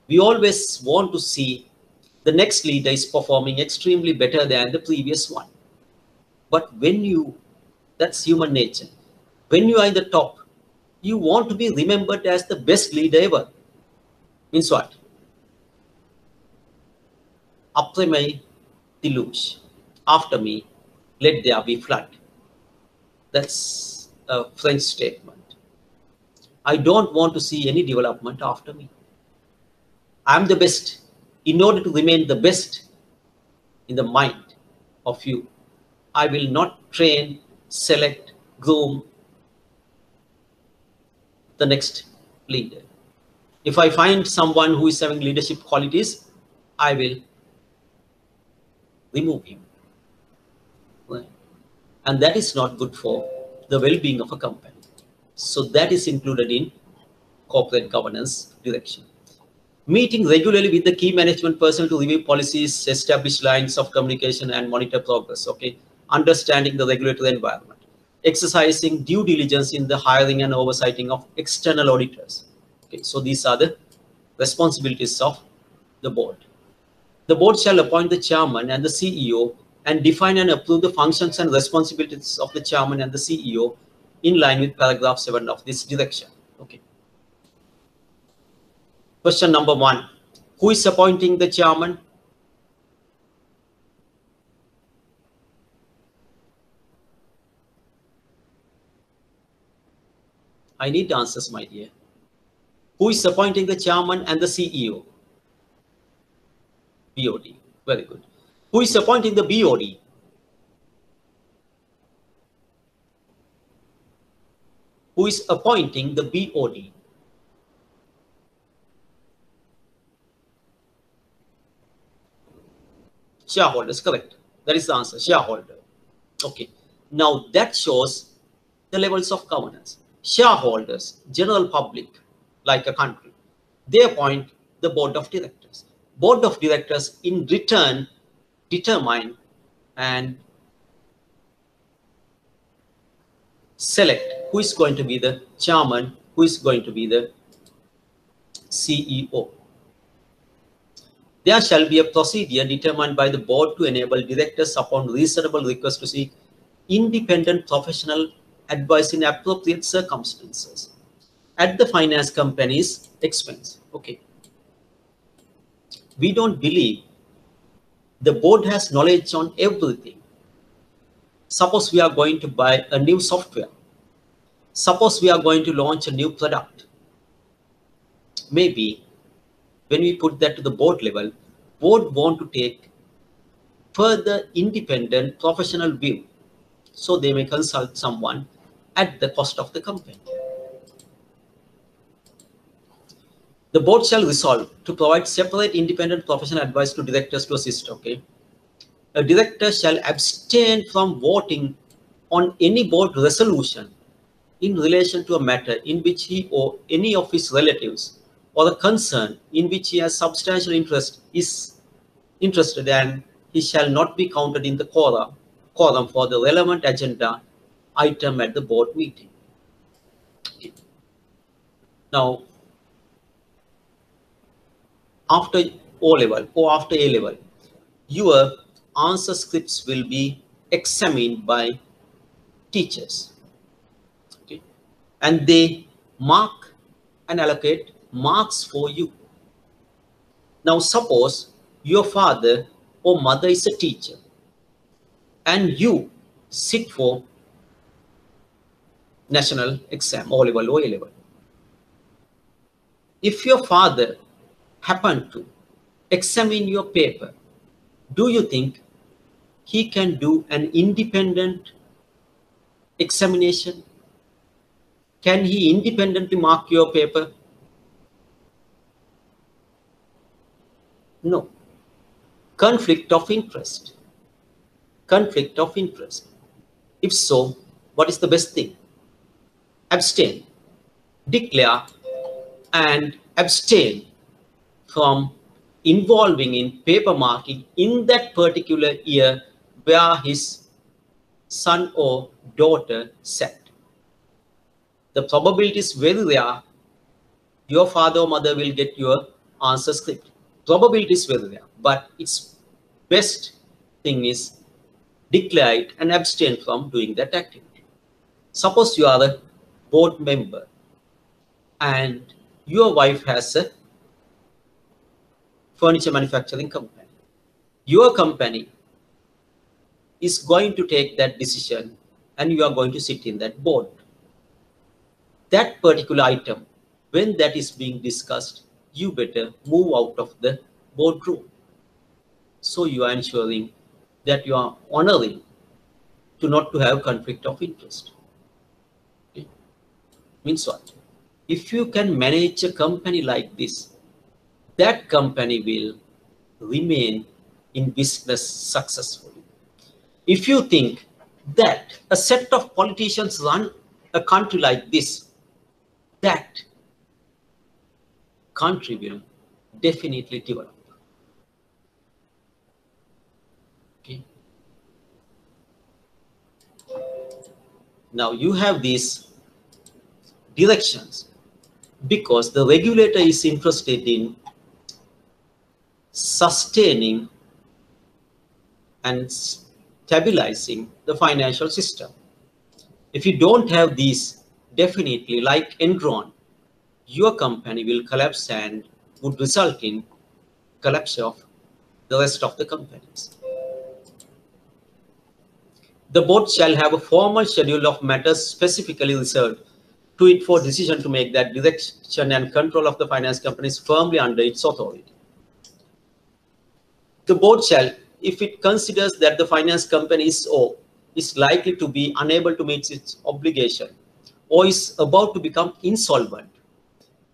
We always want to see the next leader is performing extremely better than the previous one. But that's human nature. When you are in the top, you want to be remembered as the best leader ever. Means what? Après mai deluge. After me, let there be flood. That's a French statement. I don't want to see any development after me. I'm the best. In order to remain the best in the mind of you, I will not train, select, groom the next leader. If I find someone who is having leadership qualities, I will remove him. Right? And that is not good for the well-being of a company. So that is included in corporate governance direction. Meeting regularly with the key management personnel to review policies, establish lines of communication, and monitor progress. Okay, understanding the regulatory environment. Exercising due diligence in the hiring and oversighting of external auditors. Okay, so these are the responsibilities of the board. The board shall appoint the chairman and the CEO and define and approve the functions and responsibilities of the chairman and the CEO in line with paragraph 7 of this direction. Okay. Question number 1. Who is appointing the chairman? I need answers, my dear. Who is appointing the chairman and the CEO? BOD. Very good. Who is appointing the BOD? Who is appointing the BOD? Shareholders, correct. That is the answer, shareholder. Okay. Now that shows the levels of governance. Shareholders, general public, like a country, they appoint the board of directors. Board of directors in return determine and select who is going to be the chairman, who is going to be the CEO. There shall be a procedure determined by the board to enable directors upon reasonable request to seek independent professional advice in appropriate circumstances at the finance company's expense. Okay. We don't believe the board has knowledge on everything. Suppose we are going to buy a new software. Suppose we are going to launch a new product. Maybe when we put that to the board level, board want to take further independent professional view. So they may consult someone at the cost of the company. The board shall resolve to provide separate independent professional advice to directors to assist. Okay. A director shall abstain from voting on any board resolution in relation to a matter in which he or any of his relatives or a concern in which he has substantial interest is interested, and he shall not be counted in the quorum for the relevant agenda item at the board meeting. Okay. Now, after O level or after A level, your answer scripts will be examined by teachers. Okay. And they mark and allocate marks for you. Now, suppose your father or mother is a teacher and you sit for national exam, O level or A level. If your father happened to examine your paper, do you think he can do an independent examination? Can he independently mark your paper? No. Conflict of interest. Conflict of interest. If so, what is the best thing? abstain, declare and abstain from involving in paper marking in that particular year where his son or daughter sat. The probability is very rare your father or mother will get your answer script. Probability is very rare, but its best thing is declare it and abstain from doing that activity. Suppose you are a board member and your wife has a furniture manufacturing company. Your company is going to take that decision and you are going to sit in that board. That particular item, when that is being discussed, you better move out of the boardroom. So you are ensuring that you are honoring to not to have conflict of interest. Okay. Means what? If you can manage a company like this, that company will remain in business successfully. If you think that a set of politicians run a country like this, that country will definitely develop. Okay. Now you have these directions because the regulator is interested in sustaining and stabilizing the financial system. If you don't have these, definitely like Enron, your company will collapse and would result in collapse of the rest of the companies. The board shall have a formal schedule of matters specifically reserved to it for decision to make that direction and control of the finance companies firmly under its authority. The board shall, if it considers that the finance company is likely to be unable to meet its obligation, or is about to become insolvent,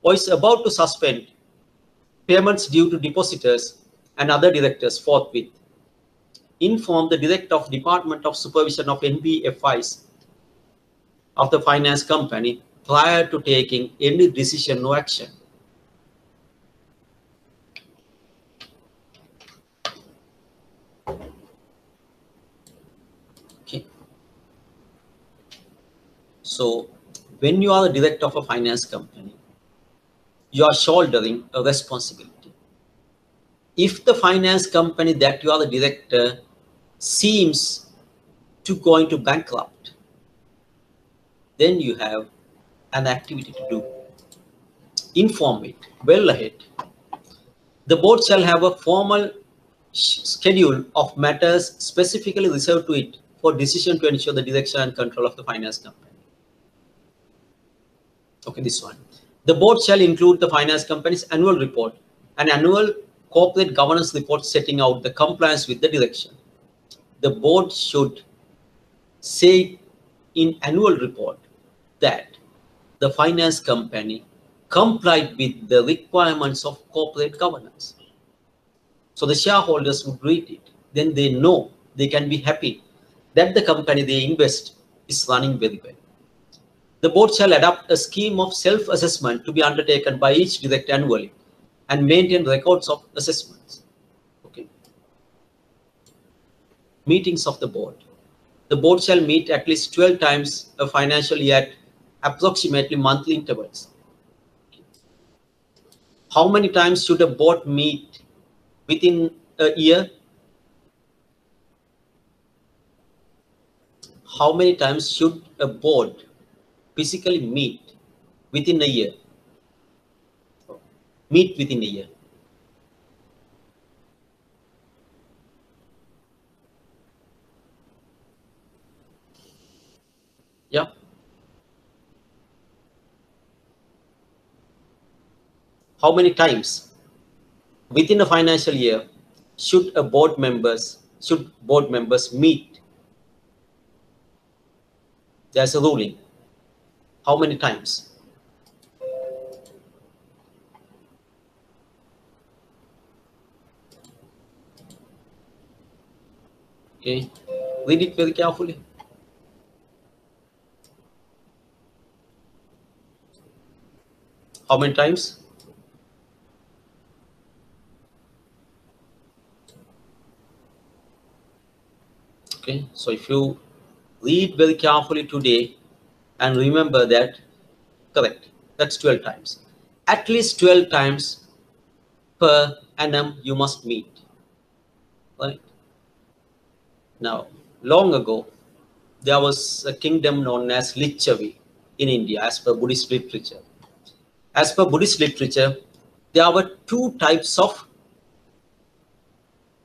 or is about to suspend payments due to depositors and other directors forthwith, inform the Director of Department of Supervision of NBFIs of the finance company prior to taking any decision or action. Okay. So when you are the director of a finance company, you are shouldering a responsibility. If the finance company that you are the director seems to going to bankrupt, then you have an activity to do. Inform it well ahead. The board shall have a formal schedule of matters specifically reserved to it for decision to ensure the direction and control of the finance company. Okay, this one. The board shall include the finance company's annual report and annual corporate governance report setting out the compliance with the direction. The board should say in annual report that the finance company complied with the requirements of corporate governance. So the shareholders would read it. Then they know, they can be happy that the company they invest is running very well. The board shall adopt a scheme of self-assessment to be undertaken by each director annually and maintain records of assessments. Okay. Meetings of the board. The board shall meet at least 12 times a financial year at approximately monthly intervals. How many times should a board meet within a year? How many times should a board physically meet within a year? Meet within a year. Yeah. How many times within a financial year should board members meet? There's a ruling. How many times? Okay, read it very carefully. How many times? Okay, so if you read very carefully today and remember that, correct, that's 12 times. At least 12 times per annum you must meet, right? Now, long ago, there was a kingdom known as Lichavi in India, as per Buddhist literature. As per Buddhist literature, there were two types of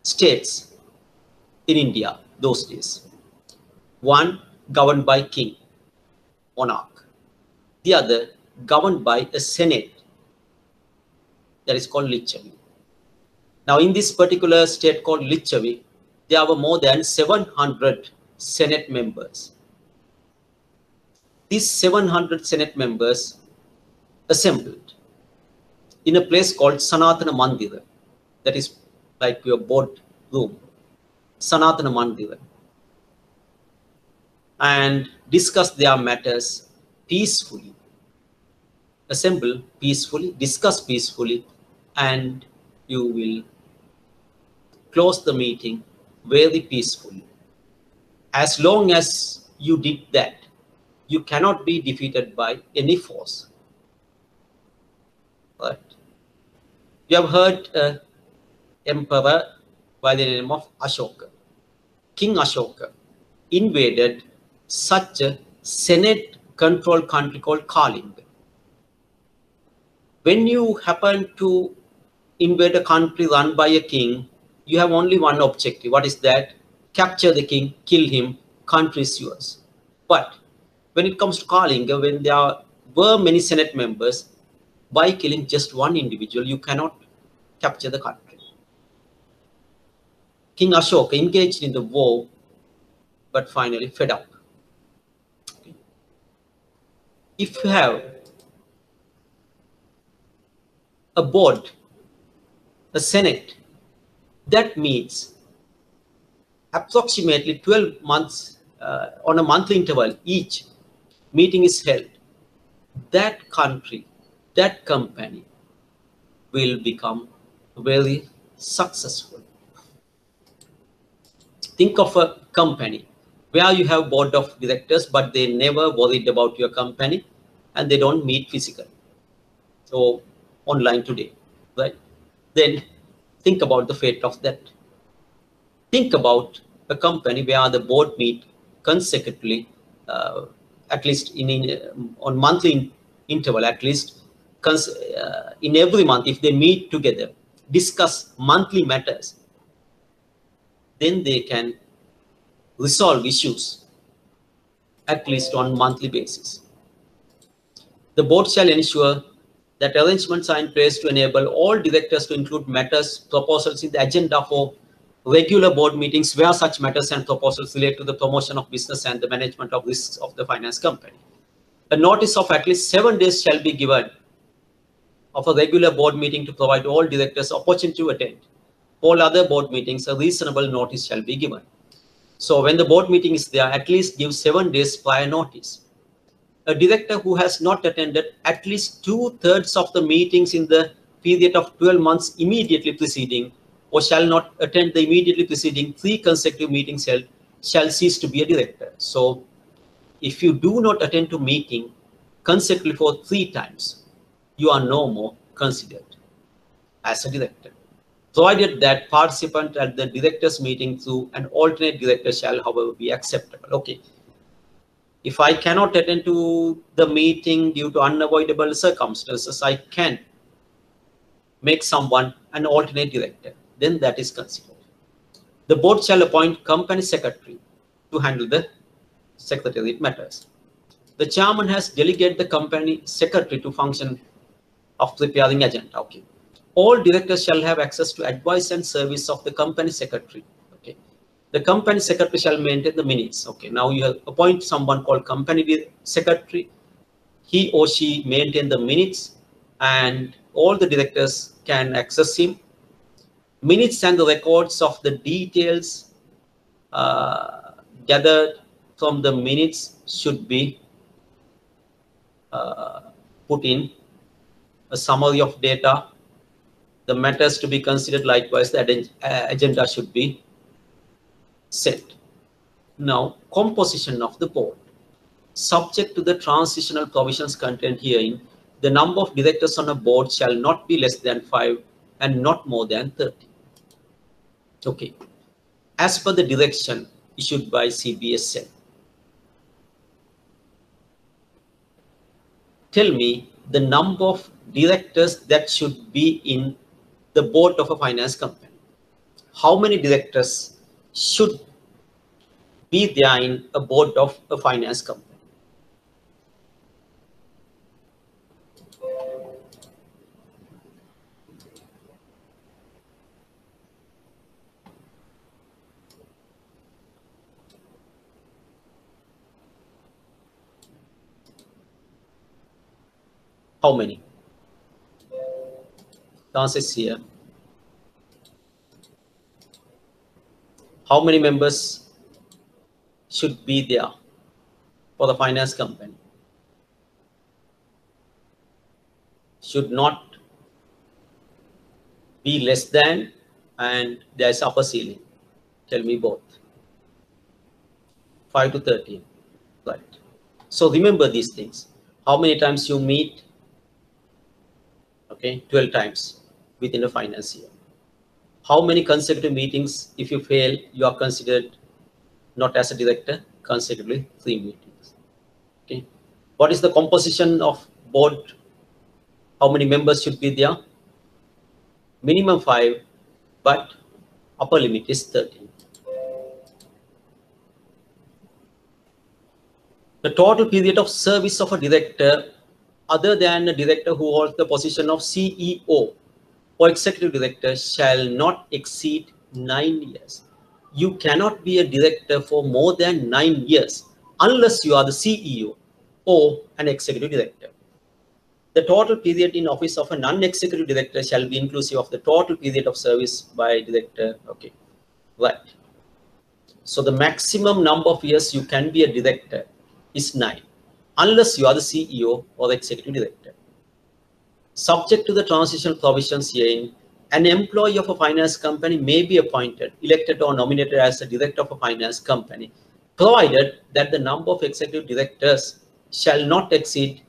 states in India those days. One governed by king, monarch. The other governed by a senate, that is called Lichavi. Now, in this particular state called Lichavi, there were more than 700 senate members. These 700 senate members assembled in a place called Sanatana Mandira, that is like your board room, Sanatana Mandira, and discuss their matters peacefully. Assemble peacefully, discuss peacefully, and you will close the meeting very peacefully. As long as you did that, you cannot be defeated by any force. Right? You have heard an emperor by the name of Ashoka. King Ashoka invaded such a Senate-controlled country called Kalinga. When you happen to invade a country run by a king, you have only one objective. What is that? Capture the king, kill him, country is yours. But when it comes to Kalinga, when there were many Senate members, by killing just one individual, you cannot capture the country. King Ashoka engaged in the war, but finally fed up. Okay. If you have a board, a senate, that means approximately 12 months on a monthly interval, each meeting is held. That country, that company will become very successful. Think of a company where you have board of directors, but they never worried about your company and they don't meet physically. So online today, right? Then think about the fate of that. Think about a company where the board meet consecutively, at least on monthly interval, at least in every month. If they meet together, discuss monthly matters, then they can resolve issues at least on monthly basis. The board shall ensure that arrangements are in place to enable all directors to include matters, proposals in the agenda for regular board meetings where such matters and proposals relate to the promotion of business and the management of risks of the finance company. A notice of at least 7 days shall be given of a regular board meeting to provide all directors opportunity to attend. All other board meetings, a reasonable notice shall be given. So when the board meeting is there, at least give 7 days prior notice. A director who has not attended at least 2/3 of the meetings in the period of 12 months immediately preceding, or shall not attend the immediately preceding 3 consecutive meetings held, shall cease to be a director. So if you do not attend to meeting consecutively for 3 times, you are no more considered as a director, provided that participant at the directors meeting through an alternate director shall, however, be acceptable. Okay. If I cannot attend to the meeting due to unavoidable circumstances, I can make someone an alternate director. Then that is considered. The board shall appoint company secretary to handle the secretariat matters. The chairman has delegated the company secretary to function of preparing agenda. Okay. All directors shall have access to advice and service of the company secretary. Okay. The company secretary shall maintain the minutes. Okay. Now you have appoint someone called company secretary. He or she maintain the minutes, and all the directors can access him. Minutes and the records of the details gathered from the minutes should be put in a summary of data, the matters to be considered, likewise the agenda should be set. Now, composition of the board. Subject to the transitional provisions contained herein, the number of directors on a board shall not be less than 5 and not more than 30. Okay. As per the direction issued by CBSN, tell me the number of directors that should be in the board of a finance company. How many directors should be there in a board of a finance company? How many? The answer is here. How many members should be there for the finance company? Should not be less than, and there's upper ceiling. Tell me both. 5 to 13. Right. So remember these things. How many times you meet? Okay, 12 times within a finance year. How many consecutive meetings? If you fail, you are considered not as a director, consecutively 3 meetings. Okay. What is the composition of board? How many members should be there? Minimum 5, but upper limit is 13. The total period of service of a director other than a director who holds the position of CEO or executive director shall not exceed 9 years. You cannot be a director for more than 9 years unless you are the CEO or an executive director. The total period in office of a non-executive director shall be inclusive of the total period of service by director. Okay, right. So the maximum number of years you can be a director is 9, unless you are the CEO or the executive director. Subject to the transitional provisions herein, an employee of a finance company may be appointed, elected, or nominated as a director of a finance company, provided that the number of executive directors shall not exceed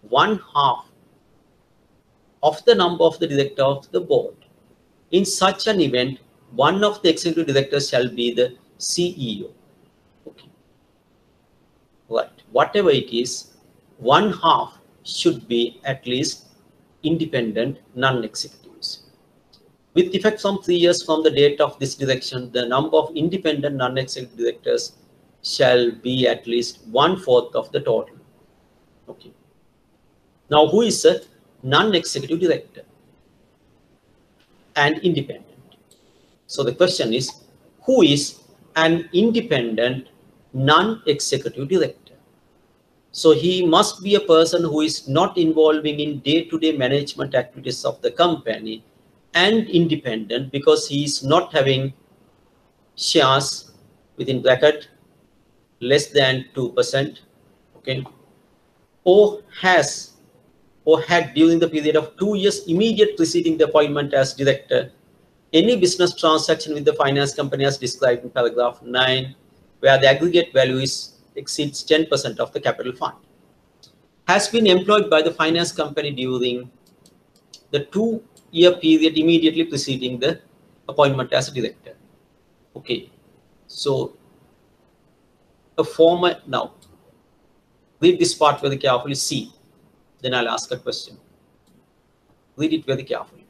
1/2 of the number of the director of the board. In such an event, one of the executive directors shall be the CEO. Okay. Right. Whatever it is, 1/2 should be at least independent non-executives. With effect from 3 years from the date of this direction, the number of independent non-executive directors shall be at least 1/4 of the total. Okay. Now, who is a non-executive director and independent? So the question is, who is an independent non-executive director? So he must be a person who is not involving in day-to-day management activities of the company and independent because he is not having shares within bracket less than 2%, okay, or had during the period of 2 years immediate preceding the appointment as director any business transaction with the finance company as described in paragraph 9, where the aggregate value exceeds 10% of the capital fund, has been employed by the finance company during the 2-year period immediately preceding the appointment as a director. Okay, so a former, now read this part very carefully, see, then I'll ask a question. Read it very carefully.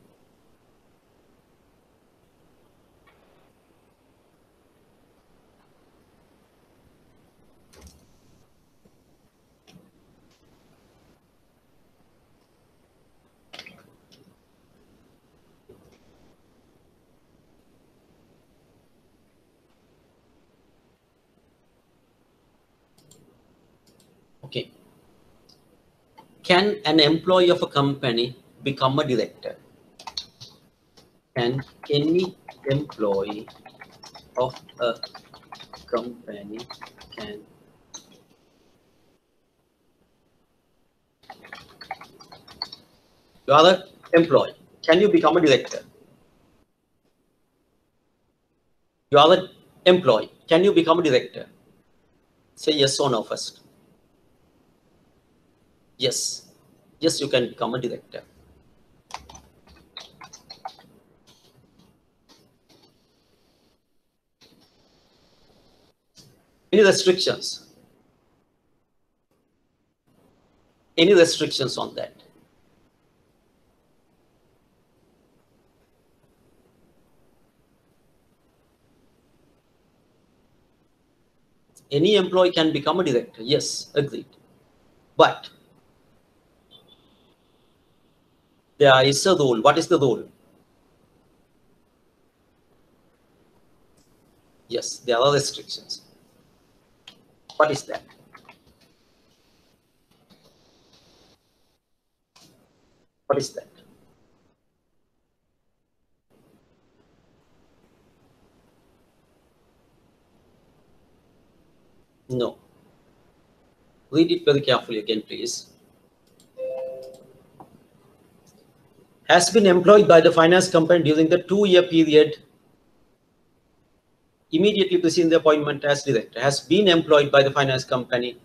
Okay. Can an employee of a company become a director? Can any employee of a company can You are the employee. Can you become a director? You are the employee. Can you become a director? Say yes or no first. Yes. Yes, you can become a director. Any restrictions? Any restrictions on that? Any employee can become a director. Yes, agreed. But there is a rule. What is the rule? Yes, there are restrictions. What is that? What is that? No. Read it very carefully again, please. Has been employed by the finance company during the 2-year period immediately preceding the appointment as director. Has been employed by the finance company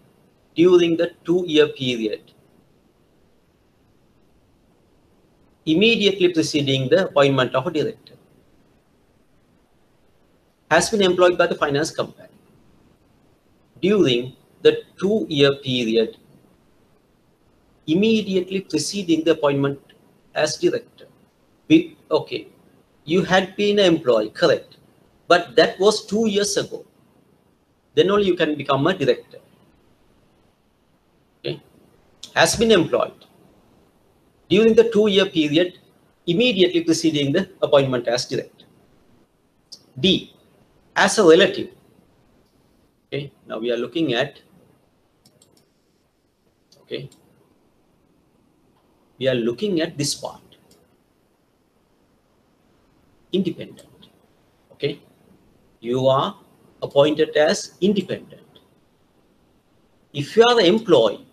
during the 2-year period immediately preceding the appointment of a director. Has been employed by the finance company during the 2-year period immediately preceding the appointment as director. Okay, you had been an employee, correct, but that was 2 years ago. Then only you can become a director. Okay, has been employed during the 2-year period immediately preceding the appointment as director. D, as a relative. Okay, now we are looking at, okay, we are looking at this part. Independent. Okay, you are appointed as independent. If you are the employee,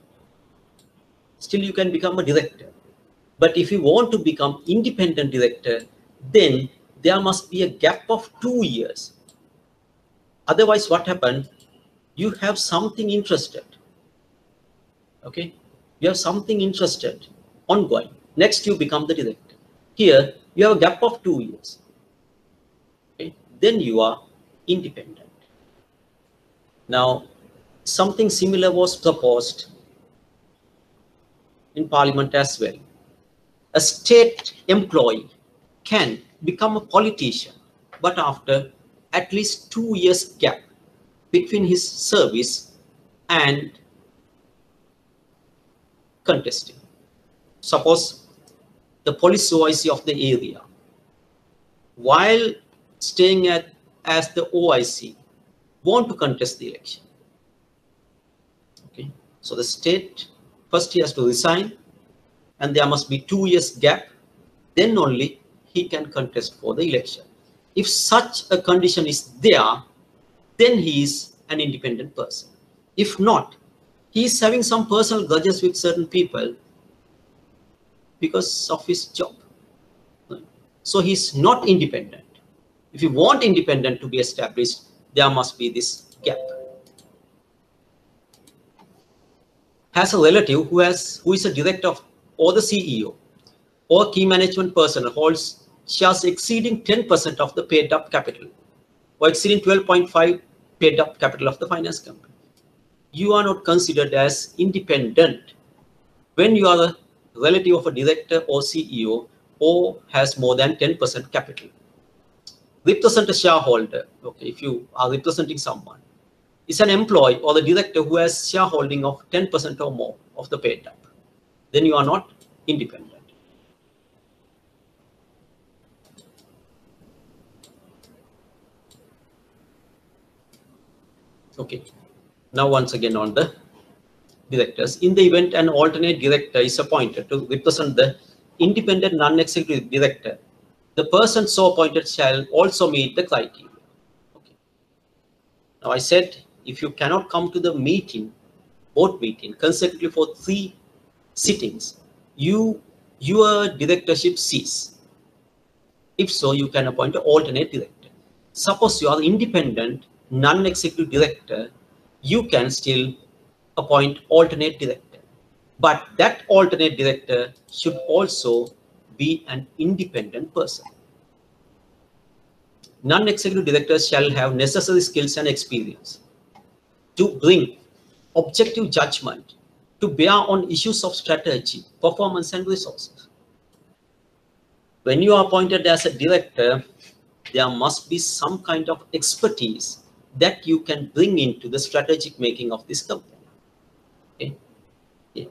still you can become a director. But if you want to become independent director, then there must be a gap of 2 years. Otherwise, what happened? You have something interested. Okay, you have something interested ongoing. Next, you become the director. Here, you have a gap of 2 years. Okay, then you are independent. Now, something similar was proposed in Parliament as well. A state employee can become a politician, but after at least 2 years gap between his service and contesting. Suppose the police OIC of the area, while staying as the OIC, want to contest the election. Okay, so the state first he has to resign, and there must be 2 years gap. Then only he can contest for the election. If such a condition is there, then he is an independent person. If not, he is having some personal grudges with certain people because of his job. So he is not independent. If you want independent to be established, there must be this gap. Has a relative who is a director of, or the CEO or key management person holds shares exceeding 10% of the paid up capital or exceeding 12.5 paid up capital of the finance company. You are not considered as independent when you are a relative of a director or CEO or has more than 10% capital. Represent a shareholder. Okay, if you are representing someone, is an employee or the director who has shareholding of 10% or more of the paid up, then you are not independent. Okay, now once again on the directors. In the event an alternate director is appointed to represent the independent non-executive director, the person so appointed shall also meet the criteria. Okay. Now I said, if you cannot come to the meeting, board meeting consecutively for 3 sittings, you your directorship cease? If so, you can appoint an alternate director. Suppose you are independent, non-executive director, you can still appoint alternate director. But that alternate director should also be an independent person. Non-executive directors shall have necessary skills and experience to bring objective judgment to bear on issues of strategy, performance, and resources. When you are appointed as a director, there must be some kind of expertise that you can bring into the strategic making of this company. Okay?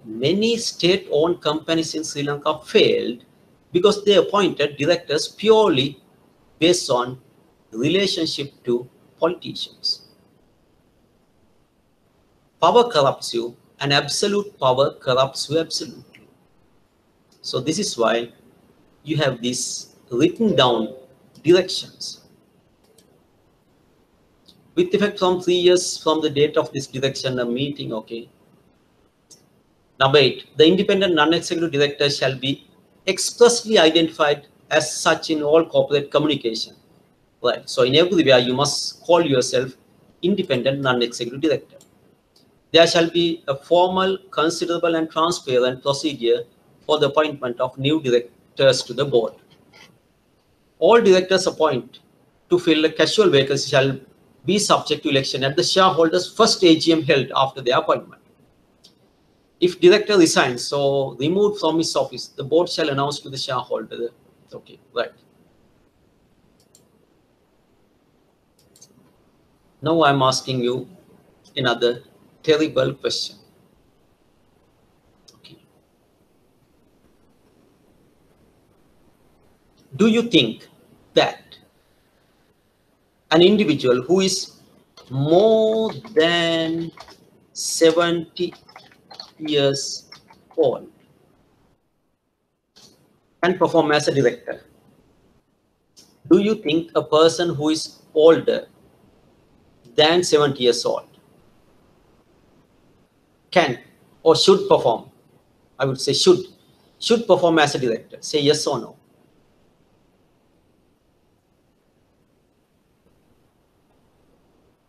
Many state-owned companies in Sri Lanka failed because they appointed directors purely based on relationship to politicians. Power corrupts you, and absolute power corrupts you absolutely. So this is why you have these written down directions. With effect from 3 years from the date of this direction, a meeting, okay. Number 8, the independent non-executive director shall be expressly identified as such in all corporate communication. Right. So in everywhere, you must call yourself independent non-executive director. There shall be a formal, considerable, and transparent procedure for the appointment of new directors to the board. All directors appointed to fill a casual vacancy shall be subject to election at the shareholders' first AGM held after their appointment. If director resigns or removed from his office, the board shall announce to the shareholder. Okay, right. Now I'm asking you another terrible question. Okay. Do you think that an individual who is more than 70 years old can perform as a director? Do you think a person who is older than 70 years old can or should perform? I would say should perform as a director. Say yes or no.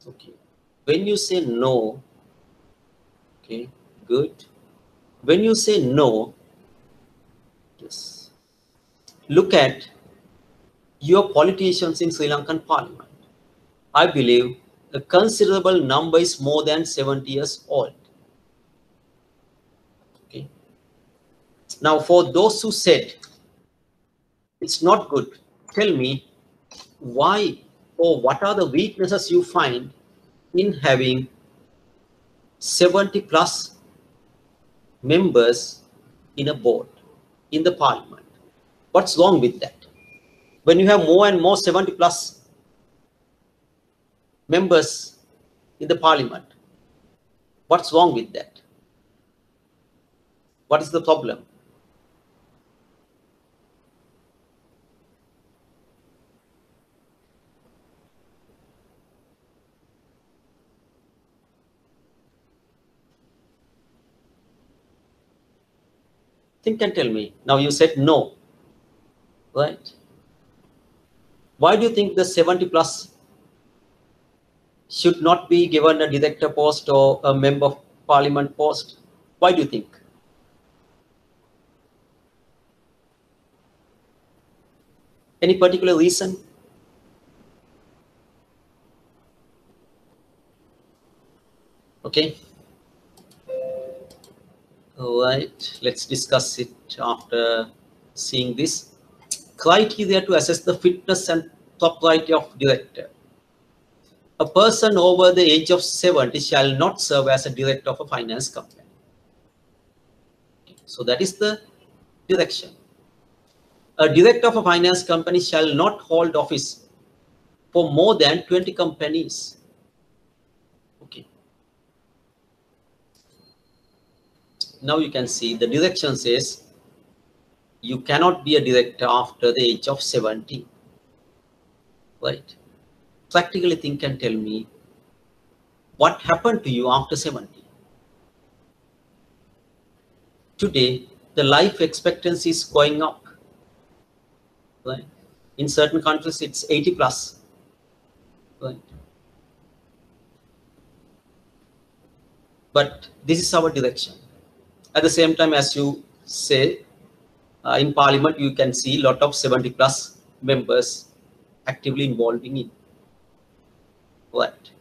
Okay. When you say no, okay, good. When you say no, yes, look at your politicians in Sri Lankan Parliament. I believe a considerable number is more than 70 years old. Okay. Now, for those who said it's not good, tell me why or what are the weaknesses you find in having 70 plus members in a board, in the parliament. What's wrong with that? When you have more and more 70 plus members in the parliament, what's wrong with that? What is the problem? Think and tell me. Now you said no, right? Why do you think the 70 plus should not be given a director post or a member of parliament post? Why do you think? Any particular reason? Okay. All right, let's discuss it after seeing this. Criteria to assess the fitness and propriety of director. A person over the age of 70 shall not serve as a director of a finance company. So that is the direction. A director of a finance company shall not hold office for more than 20 companies. Okay. Now you can see the direction says you cannot be a director after the age of 70. Right? Practically think and tell me what happened to you after 70. Today, the life expectancy is going up. Right? In certain countries, it's 80 plus. Right? But this is our direction. At the same time, as you say, in Parliament, you can see a lot of 70 plus members actively involving in. Right?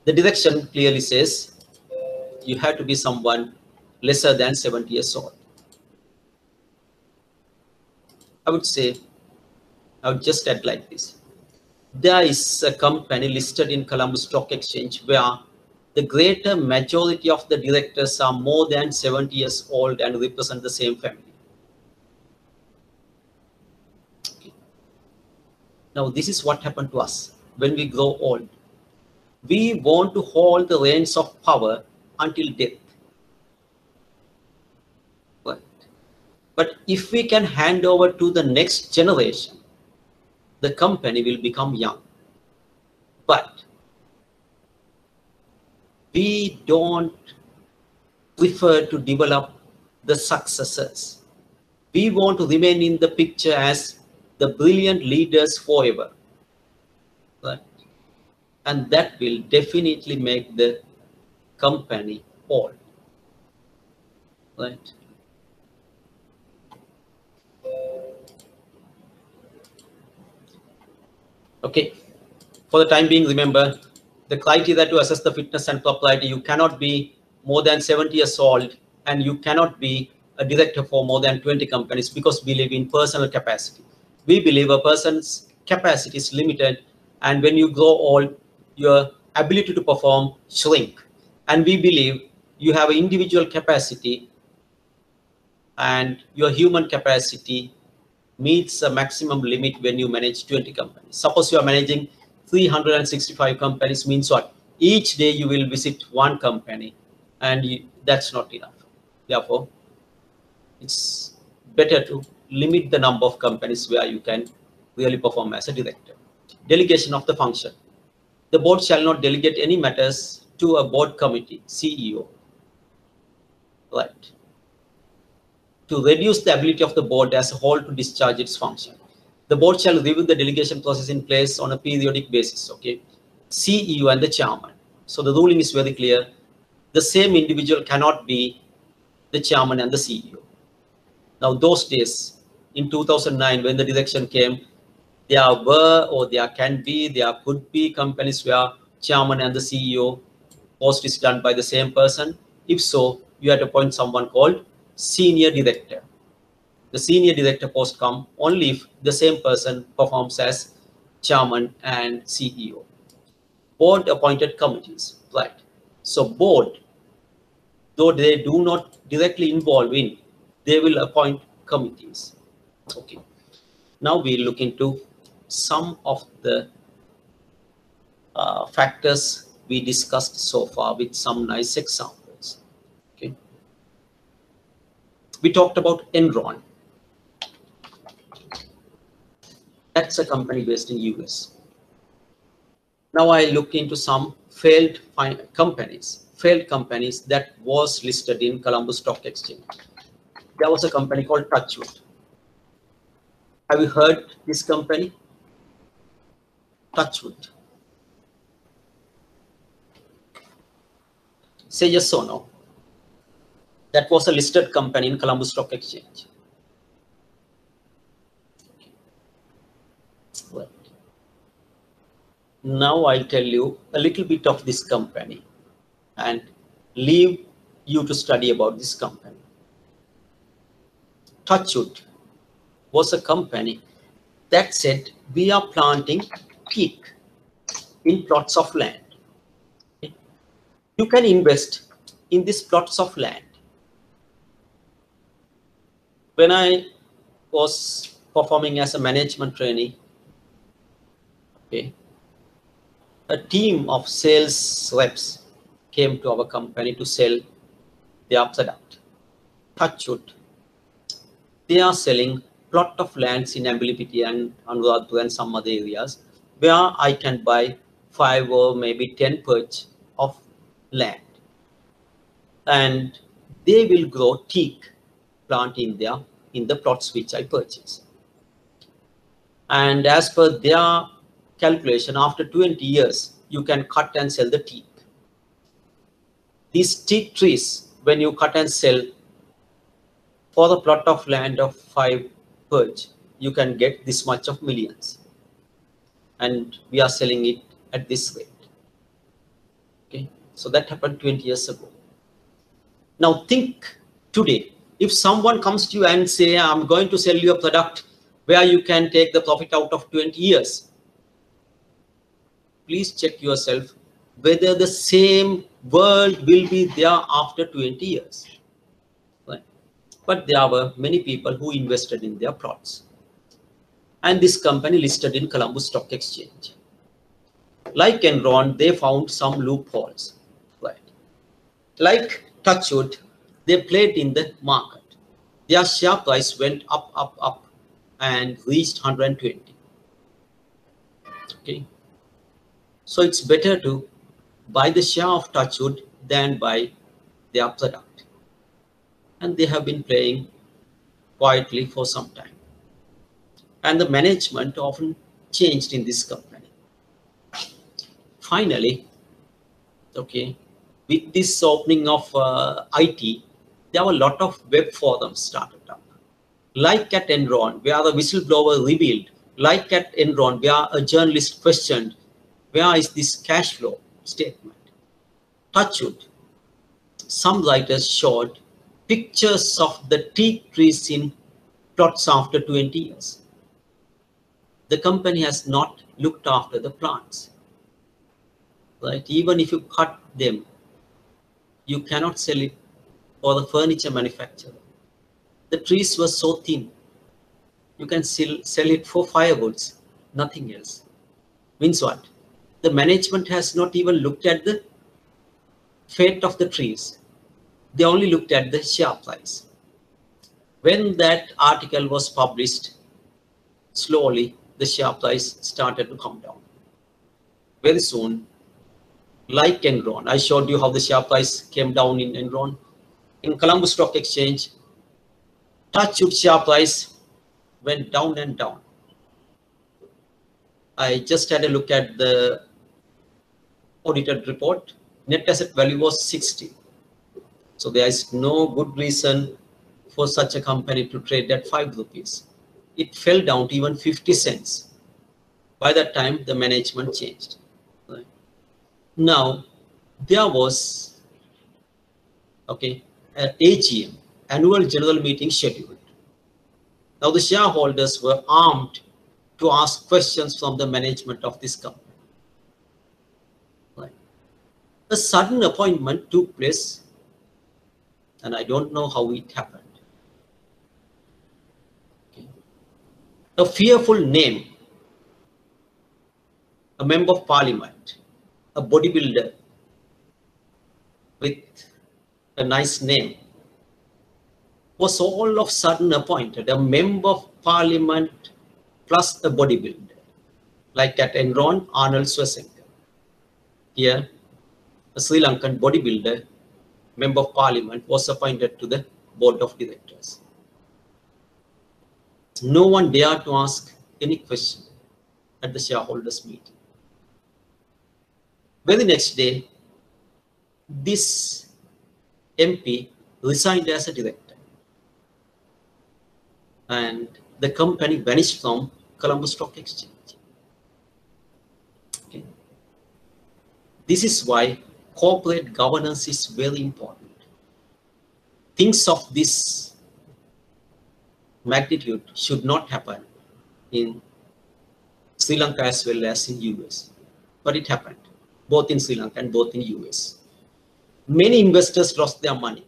The direction clearly says you have to be someone lesser than 70 years old. I would say, I would just add like this. There is a company listed in Colombo Stock Exchange where the greater majority of the directors are more than 70 years old and represent the same family. Okay. Now, this is what happened to us when we grow old. We want to hold the reins of power until death. But if we can hand over to the next generation, the company will become young. But we don't prefer to develop the successors. We want to remain in the picture as the brilliant leaders forever. Right? And that will definitely make the company old. Right? Okay. For the time being, remember the criteria to assess the fitness and propriety. You cannot be more than 70 years old and you cannot be a director for more than 20 companies because we live in personal capacity. We believe a person's capacity is limited, and when you grow old, your ability to perform shrink. And we believe you have an individual capacity and your human capacity meets a maximum limit when you manage 20 companies. Suppose you are managing 365 companies, means what? Each day you will visit one company, and that's not enough. Therefore, it's better to limit the number of companies where you can really perform as a director. Delegation of the function. The board shall not delegate any matters to a board committee, CEO. Right. To reduce the ability of the board as a whole to discharge its function. The board shall review the delegation process in place on a periodic basis. Okay, CEO and the chairman. So the ruling is very clear. The same individual cannot be the chairman and the CEO. Now, those days in 2009, when the direction came, there were, or there can be, there could be companies where chairman and the CEO post is done by the same person. If so, you have to appoint someone called senior director. The senior director post come only if the same person performs as chairman and CEO. Board appointed committees, right? So board, though they do not directly involve in, they will appoint committees. Okay. Now we look into some of the factors we discussed so far with some nice examples. Okay. We talked about Enron. That's a company based in US. Now I look into some failed companies that was listed in Colombo Stock Exchange. There was a company called Touchwood. Have you heard this company? Touchwood. Say yes or no. That was a listed company in Colombo Stock Exchange. Right. Now I'll tell you a little bit of this company and leave you to study about this company. Touchwood was a company that said we are planting teak in plots of land. You can invest in these plots of land. When I was performing as a management trainee, okay, a team of sales reps came to our company to sell their product. Touchwood. They are selling plot of lands in Ambulipiti and Anuradhapura and some other areas where I can buy 5 or maybe 10 perch of land. And they will grow teak plant in the plots which I purchased. And as per their calculation, after 20 years, you can cut and sell the teak. These teak trees, when you cut and sell for the plot of land of 5 birch, you can get this much of millions. And we are selling it at this rate. Okay, so that happened 20 years ago. Now think today, if someone comes to you and say, I'm going to sell you a product where you can take the profit out of 20 years, please check yourself whether the same world will be there after 20 years. Right? But there were many people who invested in their plots. And this company listed in Colombo Stock Exchange. Like Enron, they found some loopholes. Right? Like Touchwood, they played in the market. Their share price went up, and reached 120. Okay. So it's better to buy the share of Touchwood than buy their product. And they have been playing quietly for some time. And the management often changed in this company. Finally, okay, with this opening of IT, there were a lot of web forums started up. Like at Enron, where the whistleblower revealed, like at Enron, where a journalist questioned, where is this cash flow statement? Touchwood, some writers showed pictures of the teak trees in plots after 20 years. The company has not looked after the plants. Right? Even if you cut them, you cannot sell it for the furniture manufacturer. The trees were so thin, you can sell it for firewoods, nothing else. Means what? The management has not even looked at the fate of the trees. They only looked at the share price. When that article was published, slowly the share price started to come down. Very soon, like Enron, I showed you how the share price came down in Enron. In Colombo Stock Exchange, Touchwood share price went down and down. I just had a look at the audited report. Net asset value was 60. So there is no good reason for such a company to trade at 5 rupees. It fell down to even 50 cents. By that time, the management changed. Right? Now, there was, okay, an AGM, annual general meeting scheduled. Now the shareholders were armed to ask questions from the management of this company. Right. A sudden appointment took place, and I don't know how it happened. Okay. A fearful name, a member of parliament, a bodybuilder with a nice name, was all of a sudden appointed a member of parliament plus a bodybuilder, like at Enron, Arnold Schwarzenegger. Here, a Sri Lankan bodybuilder, member of parliament, was appointed to the board of directors. No one dared to ask any question at the shareholders meeting. Very next day, this MP resigned as a director. And the company vanished from Colombo Stock Exchange. Okay. This is why corporate governance is very important. Things of this magnitude should not happen in Sri Lanka as well as in US. But it happened, both in Sri Lanka and both in US. Many investors lost their money.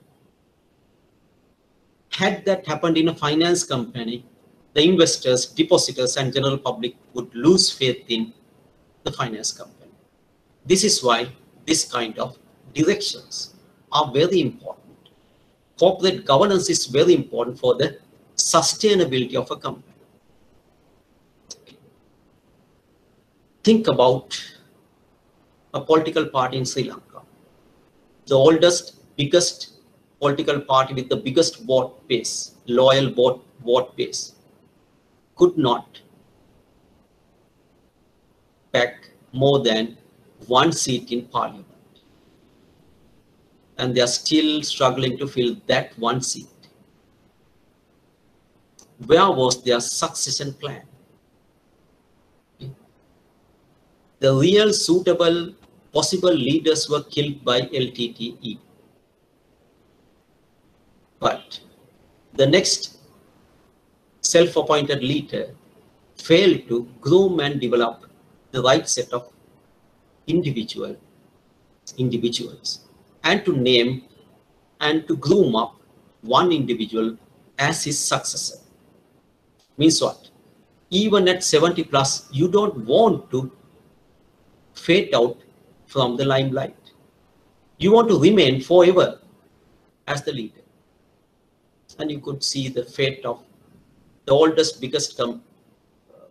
Had that happened in a finance company, the investors, depositors, and general public would lose faith in the finance company. This is why this kind of directions are very important. Corporate governance is very important for the sustainability of a company. Think about a political party in Sri Lanka, the oldest, biggest political party with the biggest vote base, loyal vote base, could not pack more than one seat in parliament. And they are still struggling to fill that one seat. Where was their succession plan? The real suitable possible leaders were killed by LTTE. But the next self-appointed leader failed to groom and develop the right set of individuals and to name and to groom up one individual as his successor. Means what? Even at 70 plus, you don't want to fade out from the limelight. You want to remain forever as the leader. And you could see the fate of the oldest, biggest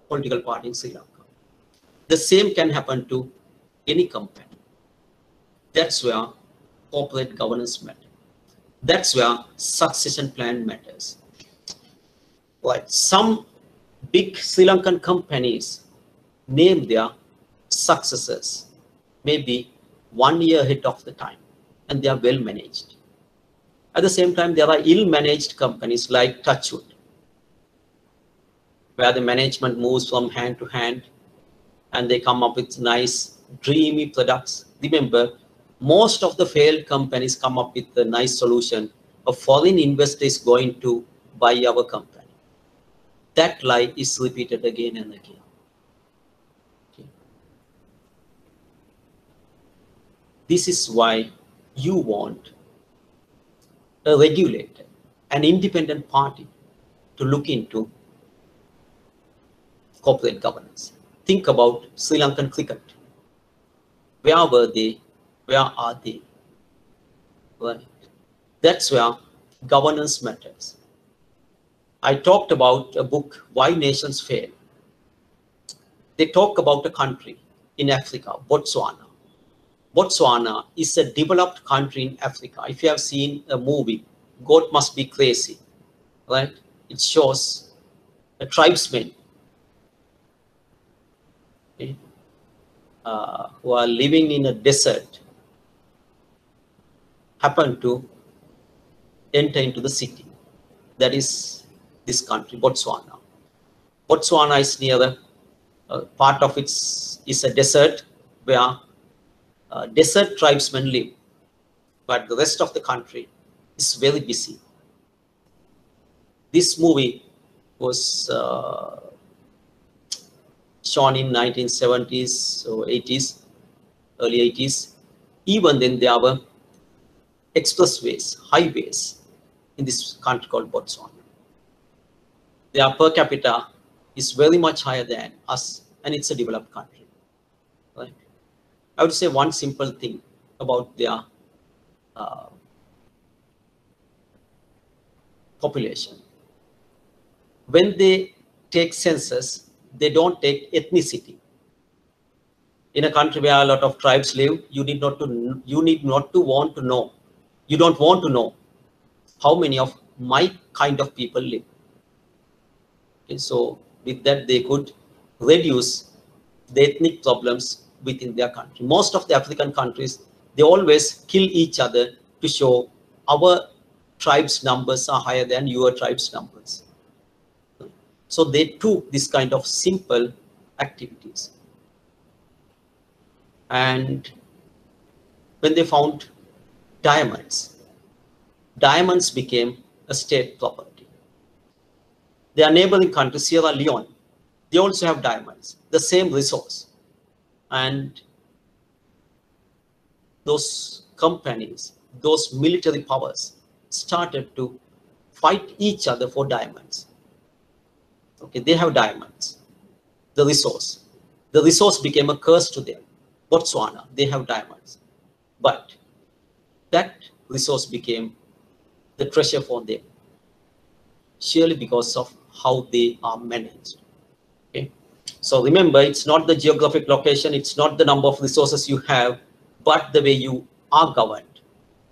political party in Sri Lanka. The same can happen to any company. That's where corporate governance matters. That's where succession plan matters. Like some big Sri Lankan companies name their successors maybe 1 year ahead of the time, and they are well managed. At the same time, there are ill-managed companies like Touchwood, where the management moves from hand to hand and they come up with nice, dreamy products. Remember, most of the failed companies come up with a nice solution. A foreign investor is going to buy our company. That lie is repeated again and again. Okay. This is why you want a regulator, an independent party to look into corporate governance. Think about Sri Lankan cricket. Where were they? Where are they? Right. That's where governance matters. I talked about a book, Why Nations Fail. They talk about a country in Africa, Botswana. Botswana is a developed country in Africa. If you have seen a movie, God Must Be Crazy, right? It shows a tribesman, okay, who are living in a desert, happen to enter into the city. That is this country, Botswana. Botswana is near the part of it is a desert where desert tribesmen live, but the rest of the country is very busy. This movie was shown in 1970s or 80s, early 80s. Even then, there were expressways, highways in this country called Botswana. Their per capita is very much higher than us, and it's a developed country. Right? I would say one simple thing about their population. When they take census, they don't take ethnicity. In a country where a lot of tribes live, you need not to want to know. You don't want to know how many of my kind of people live. Okay, so with that, they could reduce the ethnic problems within their country. Most of the African countries, they always kill each other to show our tribes' numbers are higher than your tribes' numbers. So they took this kind of simple activities. And when they found diamonds, diamonds became a state property. Their neighboring country, Sierra Leone, they also have diamonds, the same resource. And those companies, those military powers started to fight each other for diamonds. Okay, they have diamonds, the resource. The resource became a curse to them. Botswana, they have diamonds. But that resource became the treasure for them, surely because of how they are managed. Okay? So remember, it's not the geographic location, it's not the number of resources you have, but the way you are governed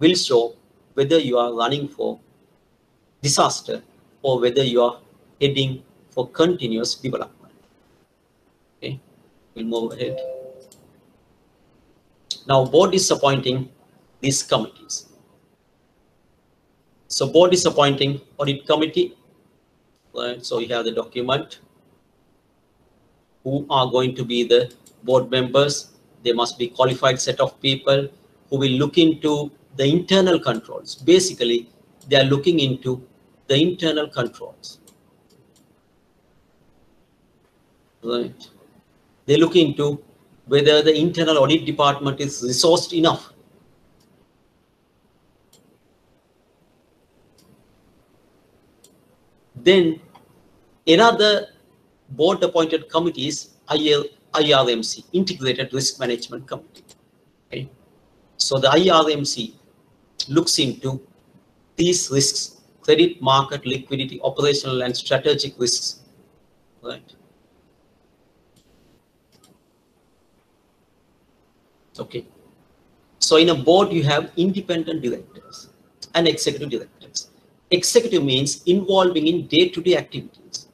will show whether you are running for disaster or whether you are heading for continuous development. Okay, we'll move ahead. Now, board is appointing these committees. So board is appointing audit committee. Right? So you have the document. Who are going to be the board members? They must be qualified set of people who will look into the internal controls. Basically, they are looking into the internal controls. Right? They look into whether the internal audit department is resourced enough. Then another board appointed committee is IRMC, Integrated Risk Management Committee. Okay? So the IRMC looks into these risks: credit, market, liquidity, operational and strategic risks. Right? Okay. So in a board, you have independent directors and executive directors. Executive means involving in day-to-day activities.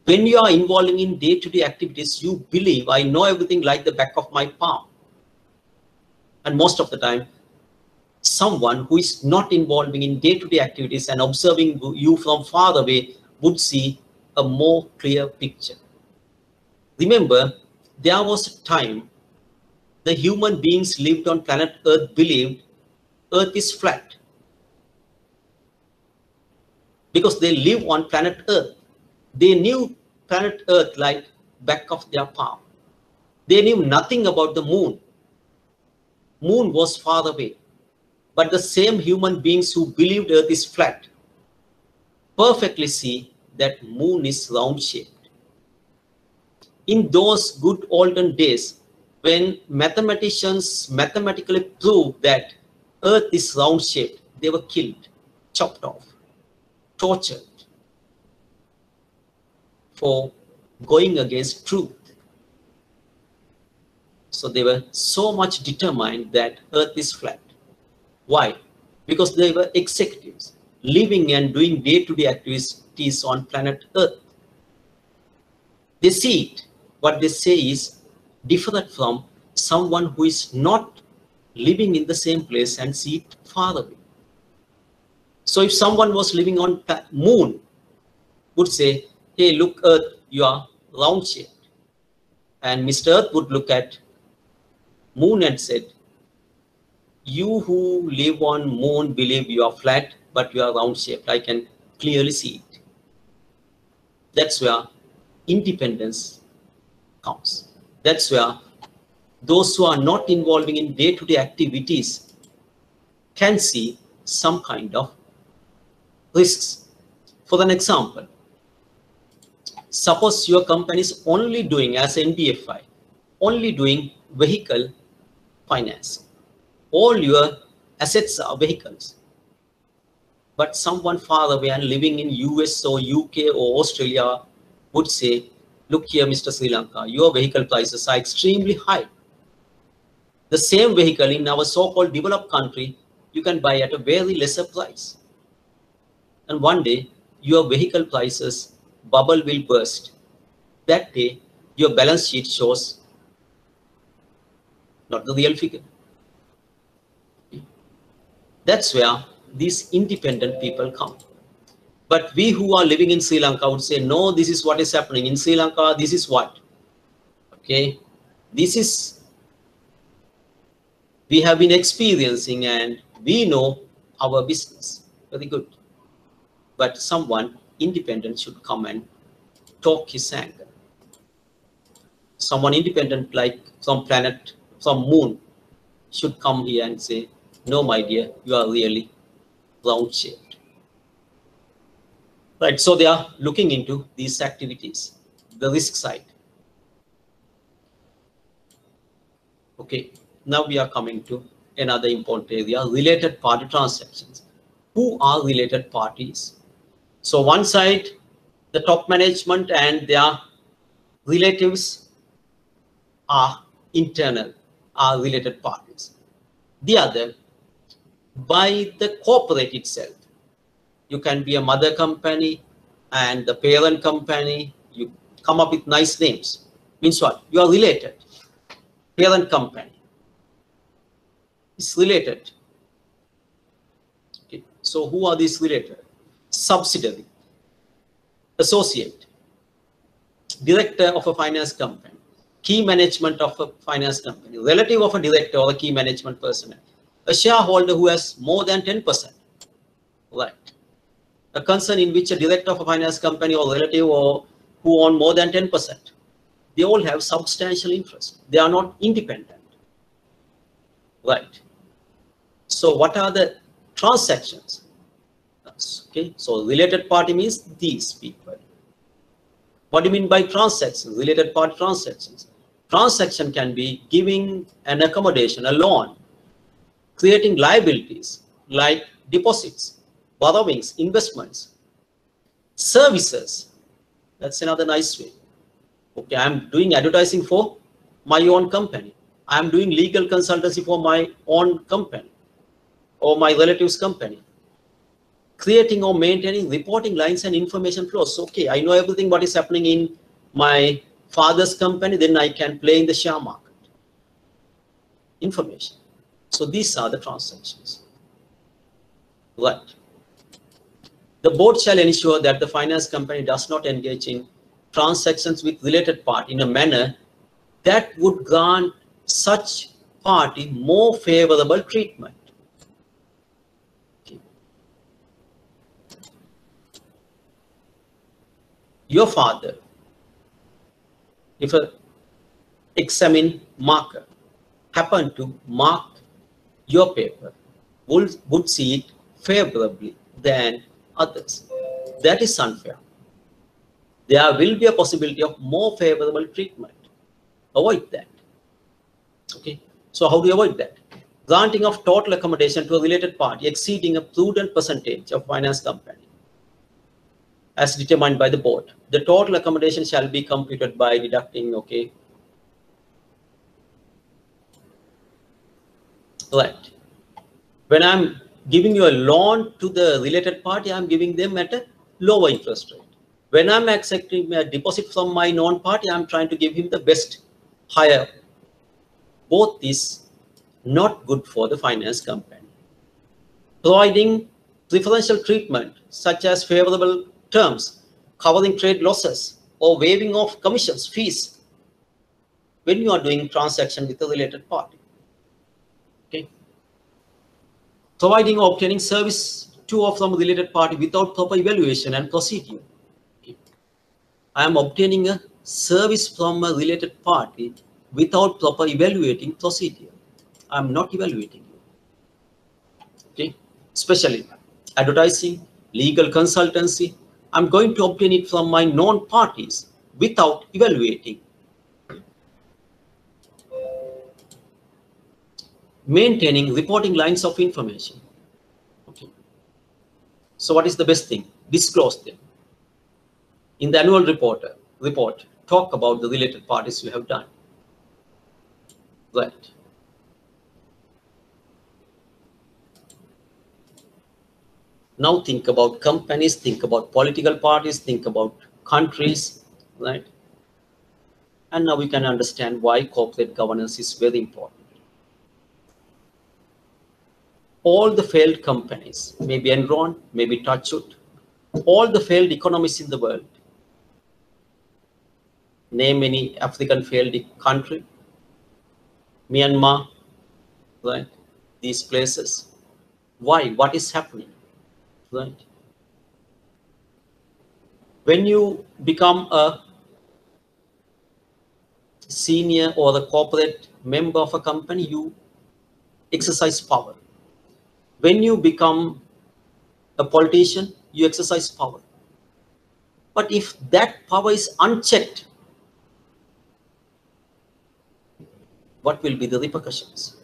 When you are involving in day-to-day activities, you believe, I know everything like the back of my palm. And most of the time, someone who is not involving in day-to-day activities and observing you from far away would see a more clear picture. Remember, there was a time the human beings lived on planet Earth believed Earth is flat. Because they live on planet Earth. They knew planet Earth like back of their palm. They knew nothing about the moon. Moon was far away. But the same human beings who believed Earth is flat perfectly see that moon is round shaped. In those good olden days, when mathematicians mathematically proved that Earth is round shaped, they were killed, chopped off, tortured for going against truth. So they were so much determined that Earth is flat. Why? Because they were executives living and doing day-to-day activities on planet Earth. They see it. What they say is different from someone who is not living in the same place and see it far away. So if someone was living on moon, would say, hey, look, Earth, you are round shaped. And Mr. Earth would look at moon and said, you who live on moon believe you are flat, but you are round shaped. I can clearly see it. That's where independence comes. That's where those who are not involving in day-to-day activities can see some kind of risks. For an example, suppose your company is only doing, as NBFI, only doing vehicle finance. All your assets are vehicles. But someone far away and living in US or UK or Australia would say, look here, Mr. Sri Lanka, your vehicle prices are extremely high. The same vehicle in our so-called developed country, you can buy at a very lesser price. And one day, your vehicle prices bubble will burst. That day, your balance sheet shows not the real figure. That's where these independent people come. But we who are living in Sri Lanka would say, no, this is what is happening. In Sri Lanka, this is what. Okay, this is, we have been experiencing and we know our business. Very good. But someone independent should come and talk his anger. Someone independent like from planet, from moon, should come here and say, no, my dear, you are really round shaped. Right, so they are looking into these activities, the risk side. Okay, now we are coming to another important area, related party transactions. Who are related parties? So one side, the top management and their relatives are internal, are related parties. The other, by the corporate itself. You can be a mother company and the parent company. You come up with nice names. Means what? You are related. Parent company is related. Okay. So who are these related? Subsidiary, associate, director of a finance company, key management of a finance company, relative of a director or a key management personnel, a shareholder who has more than 10%. Right. A concern in which a director of a finance company or relative or who own more than 10%, they all have substantial interest. They are not independent. Right. So what are the transactions? Okay. So related party means these people. What do you mean by transactions? Related party transactions. Transaction can be giving an accommodation, a loan, creating liabilities like deposits, borrowings, investments, services. That's another nice way. Okay, I'm doing advertising for my own company. I'm doing legal consultancy for my own company or my relative's company. Creating or maintaining reporting lines and information flows. Okay, I know everything what is happening in my father's company, then I can play in the share market. Information. So these are the transactions. Right. The board shall ensure that the finance company does not engage in transactions with related party in a manner that would grant such party more favorable treatment. Okay. Your father, if a examine marker happened to mark your paper, would see it favorably than others. That is unfair. There will be a possibility of more favorable treatment. Avoid that. Okay. So how do you avoid that? Granting of total accommodation to a related party exceeding a prudent percentage of finance company as determined by the board. The total accommodation shall be computed by deducting, okay. Right. When I'm giving you a loan to the related party, I'm giving them at a lower interest rate. When I'm accepting a deposit from my non-party, I'm trying to give him the best, higher. Both is not good for the finance company. Providing preferential treatment, such as favorable terms, covering trade losses, or waiving of commissions, fees, when you are doing transaction with a related party. Okay. Providing or obtaining service to or from a related party without proper evaluation and procedure. Okay. I am obtaining a service from a related party without proper evaluating procedure. I am not evaluating you. Okay. Especially advertising, legal consultancy, I'm going to obtain it from my known parties without evaluating. Maintaining reporting lines of information. Okay. So what is the best thing? Disclose them. In the annual report, talk about the related parties you have done. Right. Now think about companies, think about political parties, think about countries, right? And now we can understand why corporate governance is very important. All the failed companies, maybe Enron, maybe Touchwood, all the failed economies in the world, name any African failed country, Myanmar, right? These places. Why? What is happening, right? When you become a senior or the corporate member of a company, you exercise power. When you become a politician, you exercise power. But if that power is unchecked, what will be the repercussions?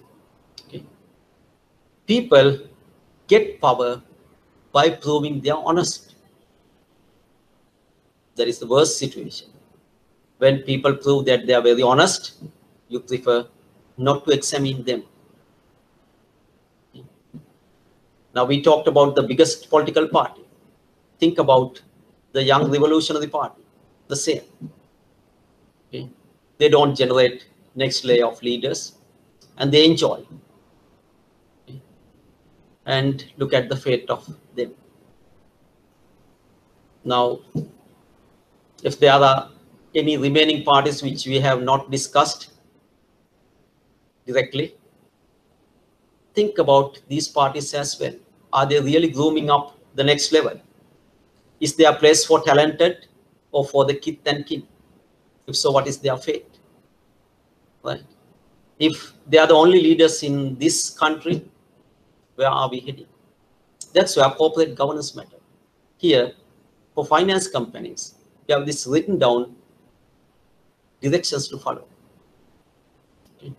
Okay. People get power by proving they are honest. That is the worst situation. When people prove that they are very honest, you prefer not to examine them. Now we talked about the biggest political party. Think about the Young Revolutionary Party, the same. Okay? They don't generate next layer of leaders, and they enjoy. Okay? And look at the fate of them. Now, if there are any remaining parties which we have not discussed directly, think about these parties as well. Are they really grooming up the next level? Is there a place for talented or for the kith and kin? If so, what is their fate? Right? If they are the only leaders in this country, where are we heading? That's where corporate governance matter. Here, for finance companies, we have this written down directions to follow. Okay.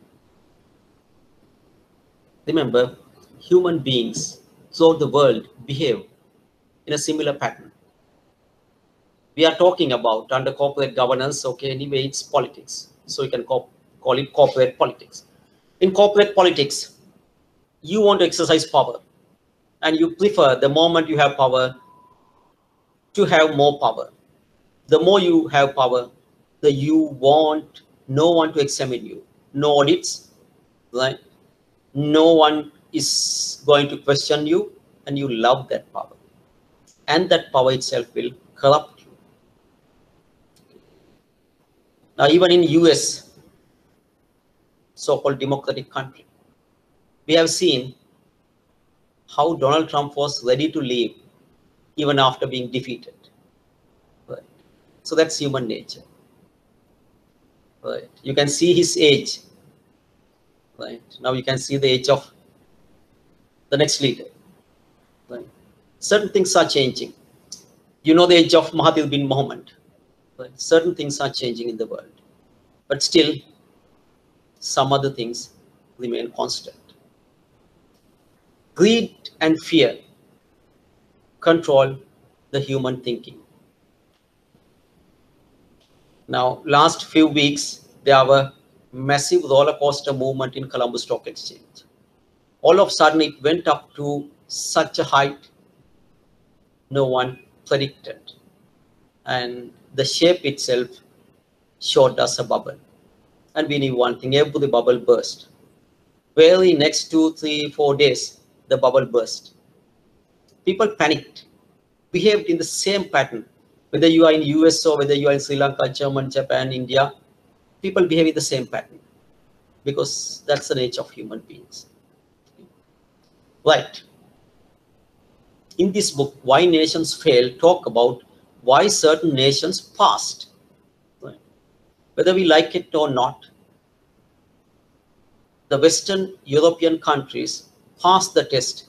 Remember, human beings throughout the world behave in a similar pattern. We are talking about under corporate governance, okay, anyway, it's politics. So you can call it corporate politics. In corporate politics, you want to exercise power, and you prefer the moment you have power to have more power. The more you have power, the you want no one to examine you, no audits, right? No one is going to question you, and you love that power. And that power itself will corrupt you. Now, even in US, so-called democratic country, we have seen how Donald Trump was ready to leave even after being defeated. Right? So that's human nature. Right? You can see his age. Right? Now you can see the age of the next leader. Right? Certain things are changing. You know the age of Mahathir bin Mohamad. Right? Certain things are changing in the world. But still, some other things remain constant. Greed and fear control the human thinking. Now, last few weeks, there were massive roller coaster movement in Colombo Stock Exchange. All of a sudden, it went up to such a height no one predicted. And the shape itself showed us a bubble. And we knew one thing, every bubble burst. Very next 2, 3, 4 days, the bubble burst. People panicked, behaved in the same pattern. Whether you are in US or whether you are in Sri Lanka, Germany, Japan, India, people behave in the same pattern because that's the nature of human beings. Right. In this book, Why Nations Fail, talk about why certain nations passed. Right. Whether we like it or not, the Western European countries passed the test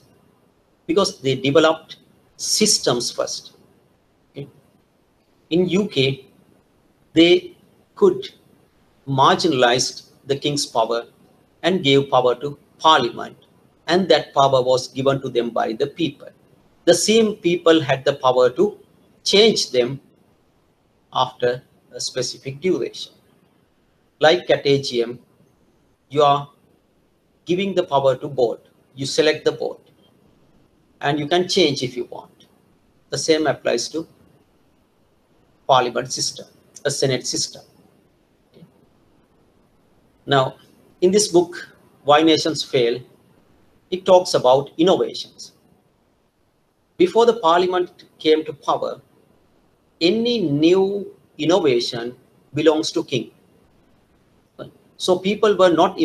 because they developed systems first. Okay. In UK, they could marginalize the king's power and gave power to parliament, and that power was given to them by the people. The same people had the power to change them after a specific duration. Like at AGM, you are giving the power to board. You select the board and you can change if you want. The same applies to parliament system, a senate system. Okay. Now, in this book, Why Nations Fail, it talks about innovations. Before the parliament came to power, any new innovation belongs to king. So people were not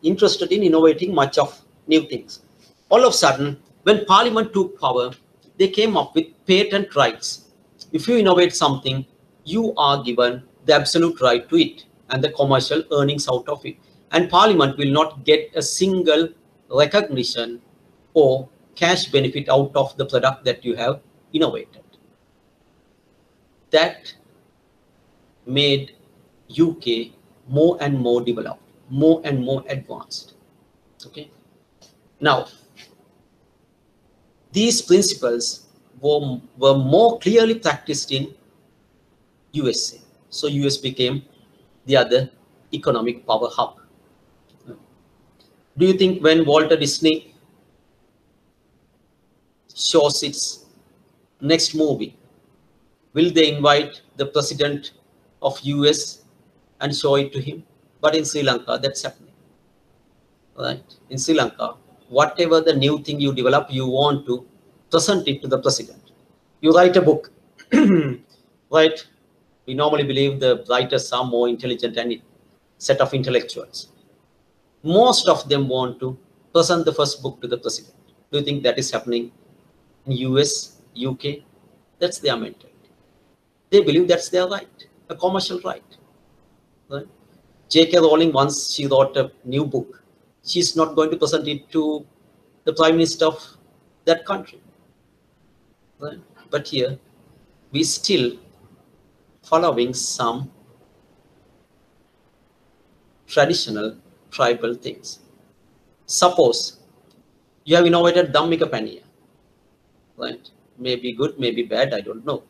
interested in innovating much of new things. All of a sudden, when parliament took power, they came up with patent rights. If you innovate something, you are given the absolute right to it and the commercial earnings out of it. And parliament will not get a single recognition or cash benefit out of the product that you have innovated. That made UK more and more developed, more and more advanced. Okay. Now, these principles were more clearly practiced in USA. So US became the other economic power hub. Do you think when Walter Disney shows its next movie? Will they invite the president of US and show it to him? But in Sri Lanka, that's happening. Right? In Sri Lanka, whatever the new thing you develop, you want to present it to the president. You write a book, right? We normally believe the writers are more intelligent than a set of intellectuals. Most of them want to present the first book to the president. Do you think that is happening in US, UK? That's their mentality. They believe that's their right, a commercial right. Right? J.K. Rowling, once she wrote a new book, she's not going to present it to the prime minister of that country. Right? But here, we still following some traditional tribal things. Suppose you have innovated Dhammika Paniya, right? Maybe good, maybe bad, I don't know.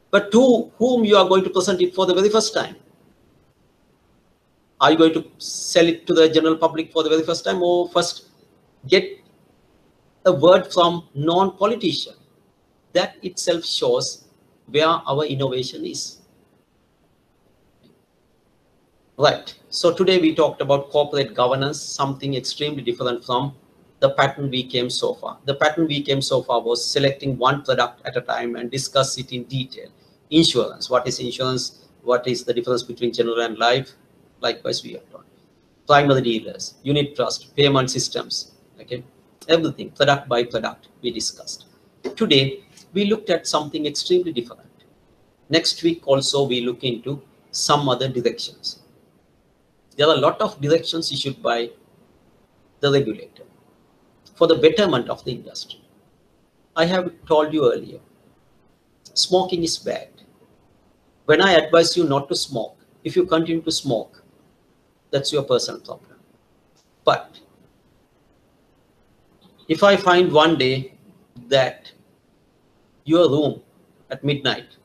But to whom you are going to present it for the very first time? Are you going to sell it to the general public for the very first time, or first get a word from non-politician? That itself shows where our innovation is. Right. So today we talked about corporate governance, something extremely different from the pattern we came so far. The pattern we came so far was selecting one product at a time and discuss it in detail. Insurance. What is insurance? What is the difference between general and life? Likewise, we have done. Primary dealers, unit trust, payment systems. Okay. Everything, product by product, we discussed. Today, we looked at something extremely different. Next week also, we look into some other directions. There are a lot of directions issued by the regulator for the betterment of the industry. I have told you earlier, smoking is bad. When I advise you not to smoke, if you continue to smoke, that's your personal problem. But if I find one day that your room at midnight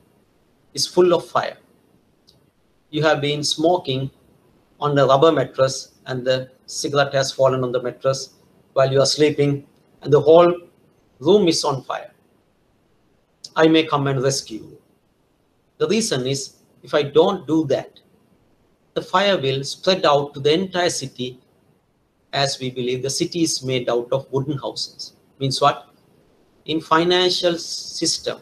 is full of fire, you have been smoking on the rubber mattress and the cigarette has fallen on the mattress while you are sleeping and the whole room is on fire, I may come and rescue you. The reason is, if I don't do that, the fire will spread out to the entire city, as we believe the city is made out of wooden houses. Means what? In financial system,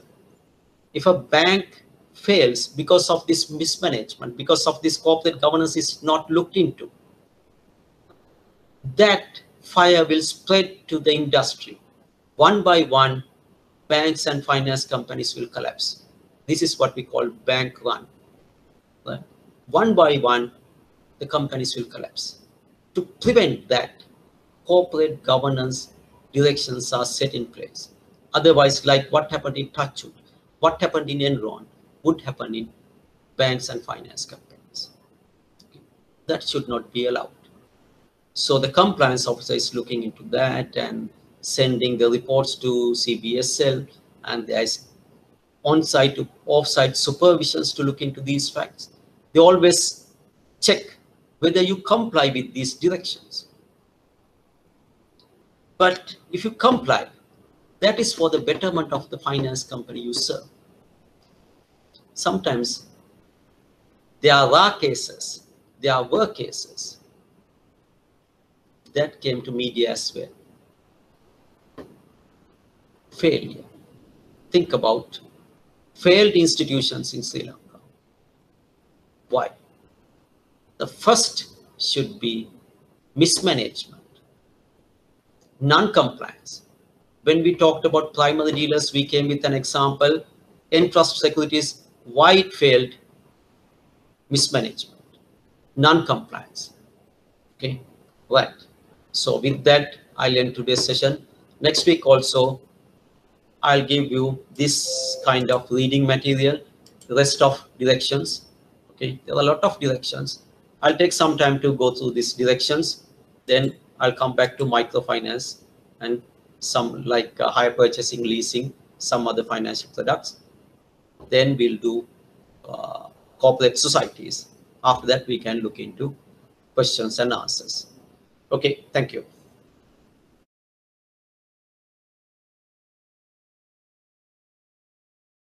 if a bank fails because of this mismanagement, because of this corporate governance is not looked into, that fire will spread to the industry. One by one, banks and finance companies will collapse. This is what we call bank run. Right? One by one, the companies will collapse. To prevent that, corporate governance directions are set in place. Otherwise, like what happened in Touchwood, what happened in Enron, would happen in banks and finance companies. That should not be allowed. So the compliance officer is looking into that and sending the reports to CBSL, and there is on-site to off-site supervisions to look into these facts. They always check whether you comply with these directions. But if you comply, that is for the betterment of the finance company you serve. Sometimes there are rare cases, there were cases that came to media as well. Failure. Think about failed institutions in Sri Lanka. Why? The first should be mismanagement, non-compliance. When we talked about primary dealers, we came with an example, Entrust Securities, why it failed? Mismanagement, non-compliance. Okay, right. So with that, I'll end today's session. Next week also, I'll give you this kind of reading material, the rest of directions. Okay, there are a lot of directions. I'll take some time to go through these directions. Then I'll come back to microfinance and some like hire purchasing, leasing, some other financial products. Then we'll do corporate societies. After that, we can look into questions and answers. Okay, thank you.